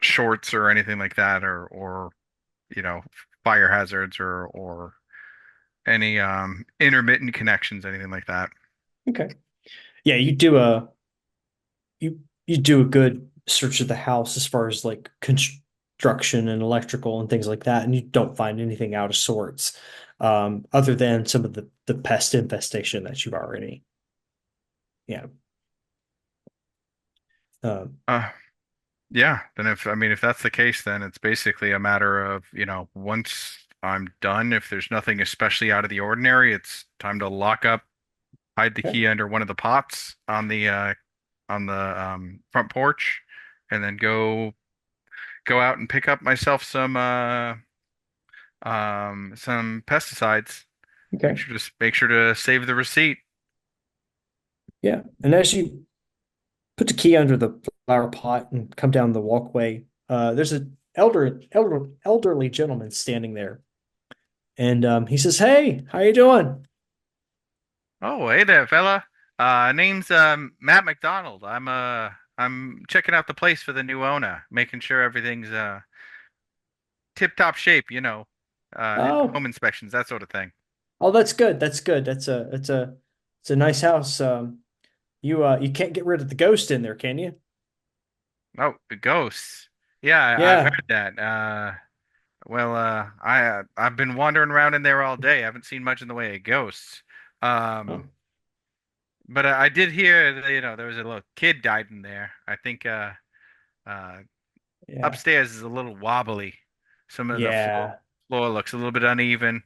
shorts or anything like that, or you know, fire hazards or any intermittent connections, anything like that. Okay. Yeah, you do a good search of the house as far as like construction and electrical and things like that, and you don't find anything out of sorts, other than some of the pest infestation that you've already, yeah. Um, Uh, Yeah, then if that's the case, then it's basically a matter of, once I'm done, if there's nothing especially out of the ordinary, it's time to lock up, hide the okay. key under one of the pots on the front porch, and then go out and pick up myself some pesticides. Okay. Make sure to save the receipt. Yeah. And as you put the key under the flower pot and come down the walkway, there's an elderly gentleman standing there, and he says, "Hey, how you doing?" Oh, hey there, fella. Name's Matt McDonald. I'm checking out the place for the new owner, making sure everything's tip-top shape, Oh, home inspections, that sort of thing. oh, that's good. That's good. It's a nice house. You can't get rid of the ghost in there, can you? Oh, the ghosts. Yeah, I've Yeah. heard that. Well, I've been wandering around in there all day. I haven't seen much in the way of ghosts. Oh, Um, but I did hear that, there was a little kid died in there. I think uh yeah. upstairs is a little wobbly. Some of the Yeah. floor looks a little bit uneven.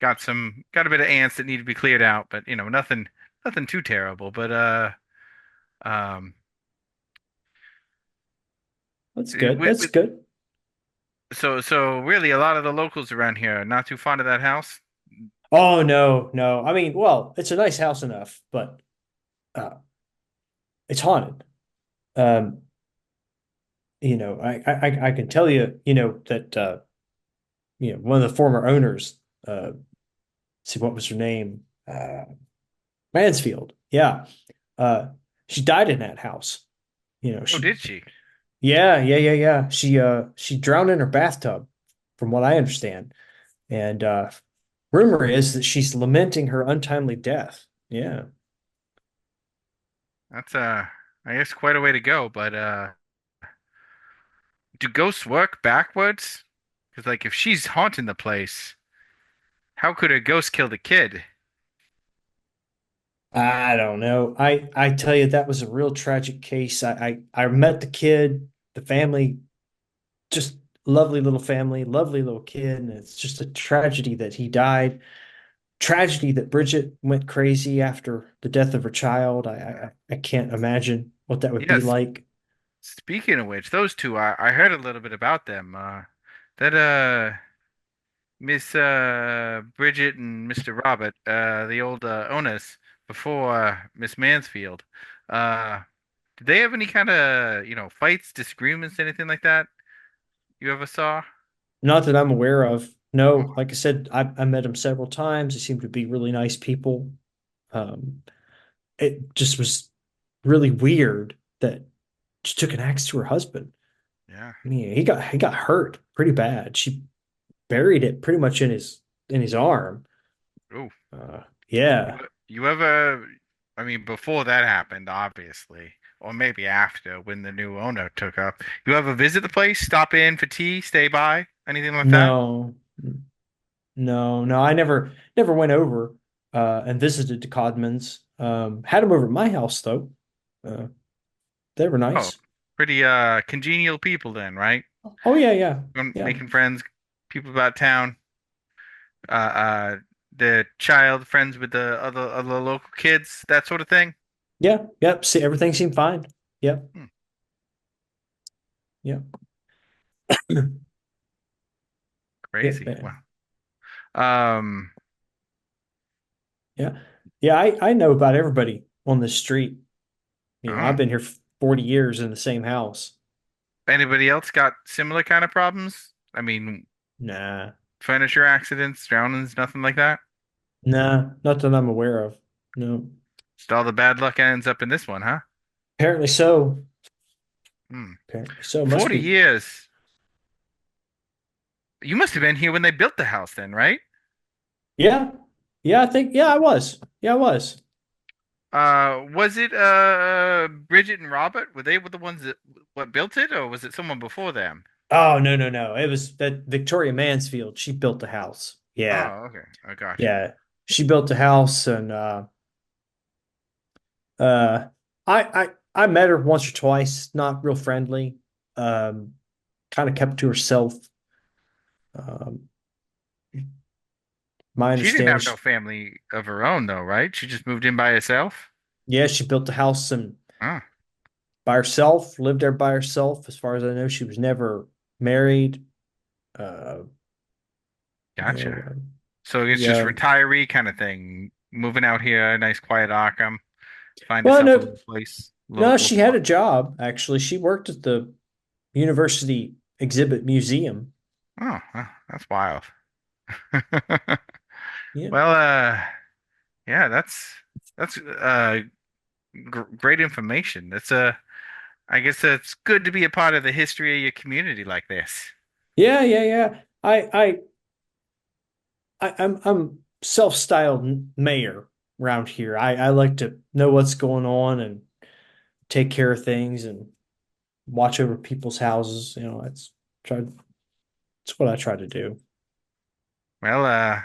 Got a bit of ants that need to be cleared out, but nothing too terrible. But um, That's eh, good. That's good. so really, a lot of the locals around here are not too fond of that house. Oh no, no. I mean, well, it's a nice house enough, but uh it's haunted. Um, I can tell you, that one of the former owners, see what was her name? Mansfield. Yeah. Uh she died in that house. You know, Oh, she did she? yeah. She drowned in her bathtub, from what I understand. And rumor is that she's lamenting her untimely death. Yeah. That's I guess quite a way to go. But do ghosts work backwards? Because like if she's haunting the place, how could a ghost kill the kid? I don't know. I tell you, that was a real tragic case. I met the kid, the family just lovely little family, lovely little kid, and it's just a tragedy that he died. Tragedy that Bridget went crazy after the death of her child. I can't imagine what that would be Yes. like. Speaking of which, those two, I heard a little bit about them. That Miss Bridget and Mr. Robert, the old owners before Miss Mansfield. Uh, did they have any kind of, fights, disagreements, anything like that you ever saw? Not that I'm aware of. No, Oh, like I said, I met him several times. They seem to be really nice people. Um, it just was really weird that she took an axe to her husband. yeah. I mean, he got hurt pretty bad. She buried it pretty much in his arm. Ooh. Yeah. You ever, I mean, before that happened, obviously, or maybe after when the new owner took up, you ever visit the place, stop in for tea, stay by, anything like that? No, no. I never went over and visited the Codmans. Had them over at my house though. Uh, they were Oh, nice. pretty congenial people then, right? Oh yeah. Yeah. Making friends, people about town. The child friends with the other local kids, that sort of thing. Yeah. Yep. See, everything seemed fine. Yep. Hmm, Yep. Yep. crazy. Wow. Um, Yeah. Yeah. I know about everybody on the street. oh, I've been here 40 years in the same house. anybody else got similar kind of problems? I mean, Nah. furniture accidents, drownings, nothing like that. Nah. Not that I'm aware of. No. Just all the bad luck ends up in this one, huh? Apparently so. Hmm. Apparently so. Must 40 be. years. You must have been here when they built the house then, right? Yeah. Yeah, I think yeah, I was. Yeah, I was. Was it Bridget and Robert? Were they the ones that what built it, or was it someone before them? Oh, no. It was that Victoria Mansfield. She built the house. Yeah. Oh, okay. I got you. Yeah. She built the house and uh I met her once or twice, not real friendly. Um kind of kept to herself. Um my She didn't understanding have no family of her own though, right? She just moved in by herself. yeah, she built the house and Oh, by herself, lived there by herself. As far as I know, she was never married. Uh you know, gotcha. So it's just yeah. retiree kind of thing. Moving out here, nice quiet Arkham, find Well, yourself a no, little place, no, little she had a spot. job actually. She worked at the University Exhibit Museum. Oh, that's wild. Yeah. Well, yeah, that's great information. I guess it's good to be a part of the history of your community like this. Yeah. I'm self-styled mayor around here. I like to know what's going on and take care of things and watch over people's houses. Try it's what I try to do. Well,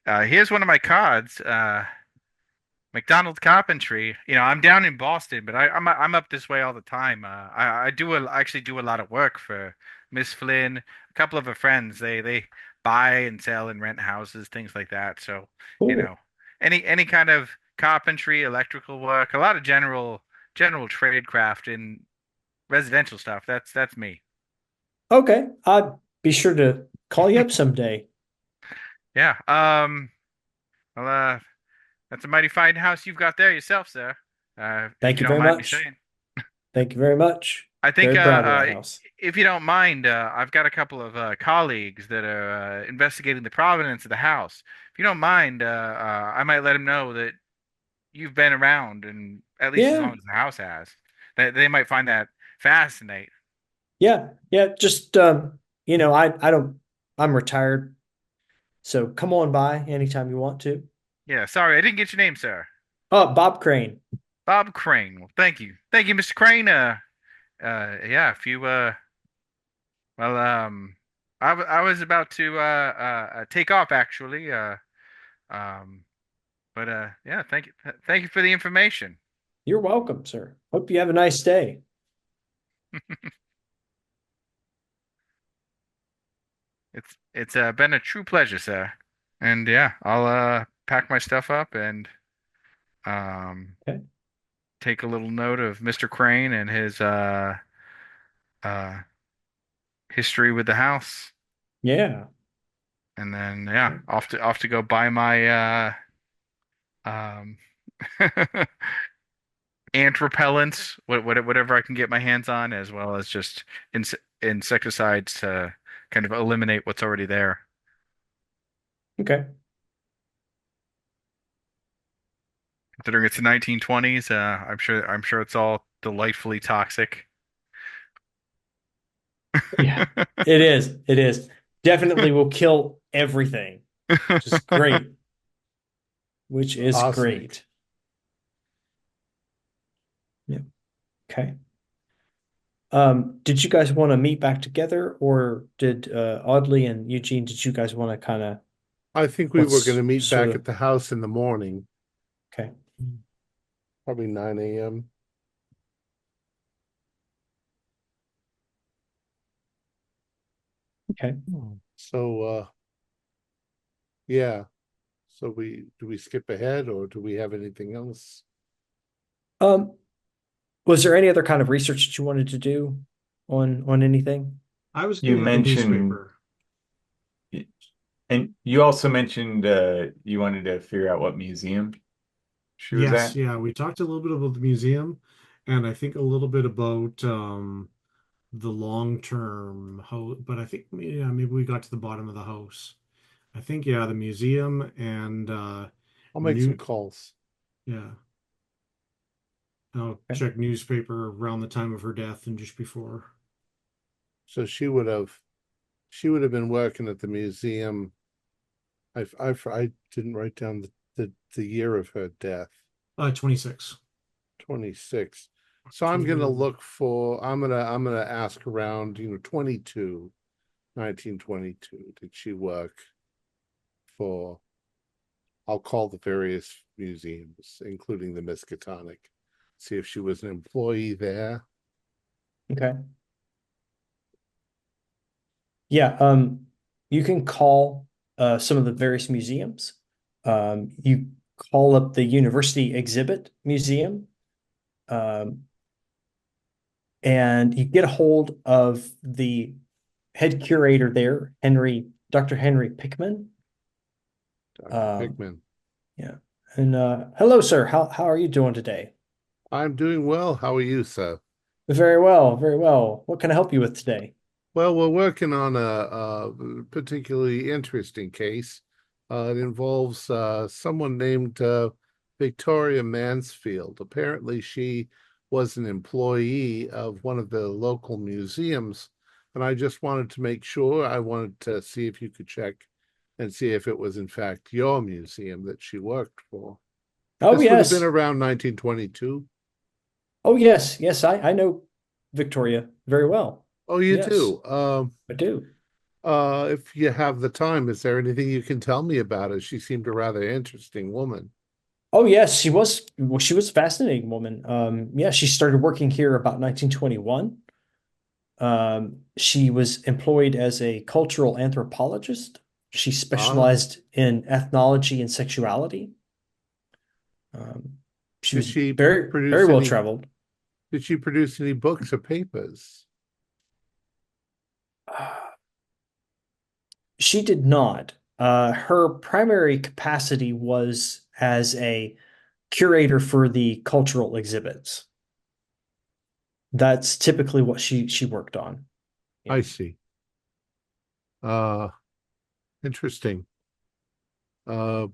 here's one of my cards. McDonald's Carpentry. I'm down in Boston, but I'm up this way all the time. I actually do a lot of work for Miss Flynn, a couple of her friends. They buy and sell and rent houses, things like that. So, you Cool. know, any kind of carpentry, electrical work, a lot of general trade craft and residential stuff. That's me. Okay. I'd be sure to call you up someday. Yeah. Well, that's a mighty fine house you've got there yourself, sir. If Thank you you don't very mind me much. saying. Thank you very much. I think Very proud of that house. if you don't mind, I've got a couple of colleagues that are investigating the provenance of the house. If you don't mind, I might let them know that you've been around, and at least as Yeah. long as the house has, they might find that fascinating. Yeah. Just I don't I'm retired. So come on by anytime you want to. Yeah, sorry, I didn't get your name, sir. Oh, Bob Crane. Bob Crane. Well, thank you, Mr. Crane. Yeah, if you well, I was about to take off actually. Um, but yeah, thank you for the information. You're welcome, sir. Hope you have a nice day. It's been a true pleasure, sir. And yeah, I'll pack my stuff up and um Okay. take a little note of Mr. Crane and his uh history with the house. Yeah. And then yeah, Okay. off to go buy my um ant repellents, whatever I can get my hands on, as well as just insecticides to kind of eliminate what's already there. Okay. Considering it's the 1920s, I'm sure it's all delightfully toxic. Yeah. It is. It is. Definitely will kill everything. Just great. Which is Awesome. great. Yeah. Okay. Did you guys want to meet back together, or did Audley and Eugene, did you guys want to kind of I think we were going to what's meet sort back of at the house in the morning, okay. probably 9 a.m. Okay. So, yeah. So do we skip ahead or do we have anything else? Um, was there any other kind of research that you wanted to do on anything? I was You going to look at mentioned, newspaper. and you also mentioned you wanted to figure out what museum she was Yes, at. yeah, we talked a little bit about the museum, and I think a little bit about the long-term house, but I think yeah, maybe we got to the bottom of the house. I think yeah, the museum and I'll make some new calls. yeah. I'll Okay. check newspaper around the time of her death and just before. So she would have been working at the museum. I didn't write down the year of her death. 26. 26. So I'm gonna look for I'm gonna ask around, 1922. Did she work for I'll call the various museums, including the Miskatonic, see if she was an employee there. Okay. Yeah, you can call some of the various museums. You call up the University Exhibit Museum, um, and you get a hold of the head curator there, Dr. Henry Pickman. Dr. Um, Pickman. yeah. And hello, sir. How are you doing today? I'm doing well. How are you, sir? Very well, very well. What can I help you with today? Well, we're working on a particularly interesting case. It involves someone named Victoria Mansfield. Apparently, she was an employee of one of the local museums, and I just wanted to make sure. I wanted to see if you could check and see if it was in fact your museum that she worked for. Oh, This would have been yes. around 1922. Oh, yes. Yes, I know Victoria very well. Oh, you Yes, do. I do. If you have the time, is there anything you can tell me about her? She seemed a rather interesting woman. Oh yes, she was a fascinating woman. Yeah, she started working here about 1921. She was employed as a cultural anthropologist. She Ah, specialized in ethnology and sexuality. Um, she did was she very produce well any? traveled. Did she produce any books or papers? She did not. Her primary capacity was as a curator for the cultural exhibits. That's typically what she worked on. Yeah. I see. Uh, Interesting. Uh,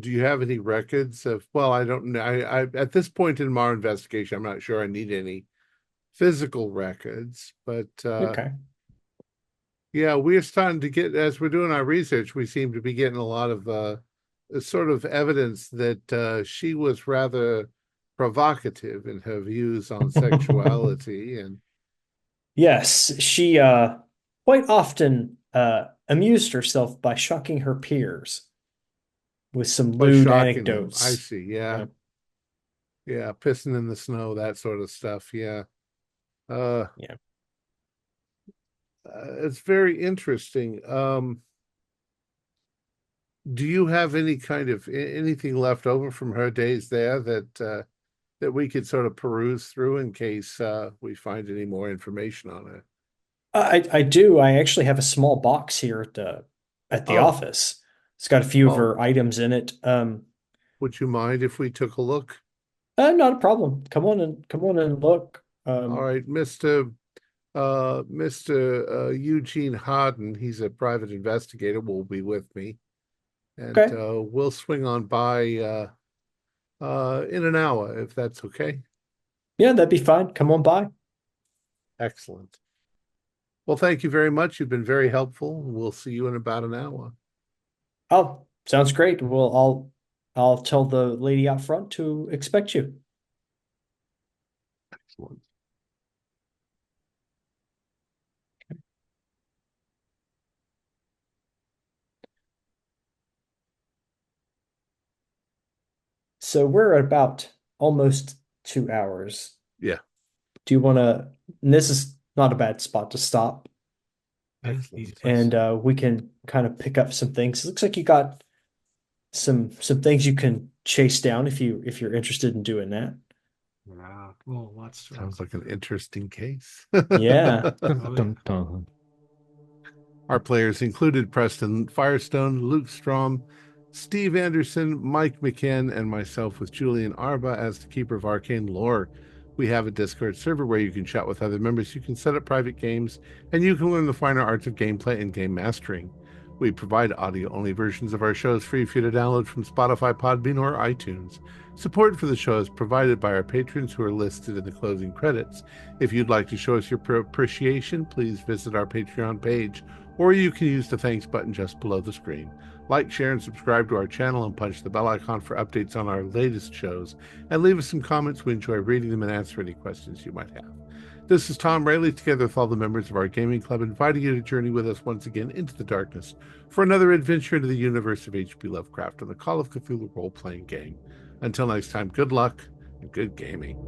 do you have any records of? Well, I don't know. I at this point in our investigation, I'm not sure I need any physical records, but Okay. yeah, we're starting to get, as we're doing our research, we seem to be getting a lot of sort of evidence that she was rather provocative in her views on sexuality. And Yes, she quite often amused herself by shocking her peers with some was lewd shocking them. I anecdotes. see. Yeah. Yeah. Yeah. Pissing in the snow, that sort of stuff. Yeah. Uh, Yeah. it's very interesting. Do you have any kind of anything left over from her days there that we could sort of peruse through in case we find any more information on it? I do. I actually have a small box here at the Oh, office. It's got a few of oh, her items in it. would you mind if we took a look? Not a problem. Come on and look. All right, Mr. Eugene Harden, he's a private investigator, will be with me, and Okay. we'll swing on by in an hour if that's okay. Yeah, that'd be fine. Come on by. Excellent. Well, thank you very much. You've been very helpful. We'll see you in about an hour. Oh, sounds great. Well, I'll tell the lady out front to expect you. Excellent. So we're at about almost 2 hours. Yeah. Do you want to? This is not a bad spot to stop, Easy place. and we can kind of pick up some things. It looks like you got some things you can chase down if you're interested in doing that. Yeah. Well, lots to Sounds like an interesting case. Yeah. Dun, Oh, dun, dun. Our players included Preston Firestone, Luke Strom, Steve Anderson, Mike McCann, and myself with Julian Arbaugh as the keeper of arcane lore. We have a Discord server where you can chat with other members, you can set up private games, and you can learn the finer arts of gameplay and game mastering. We provide audio-only versions of our shows free for you to download from Spotify, Podbean, or iTunes. Support for the show is provided by our patrons who are listed in the closing credits. If you'd like to show us your appreciation, please visit our Patreon page, or you can use the thanks button just below the screen. Like, share, and subscribe to our channel and punch the bell icon for updates on our latest shows. And leave us some comments. We enjoy reading them and answer any questions you might have. This is Thom Raley, together with all the members of our gaming club, inviting you to journey with us once again into the darkness for another adventure into the universe of H.P. Lovecraft and the Call of Cthulhu role-playing game. Until next time, good luck and good gaming.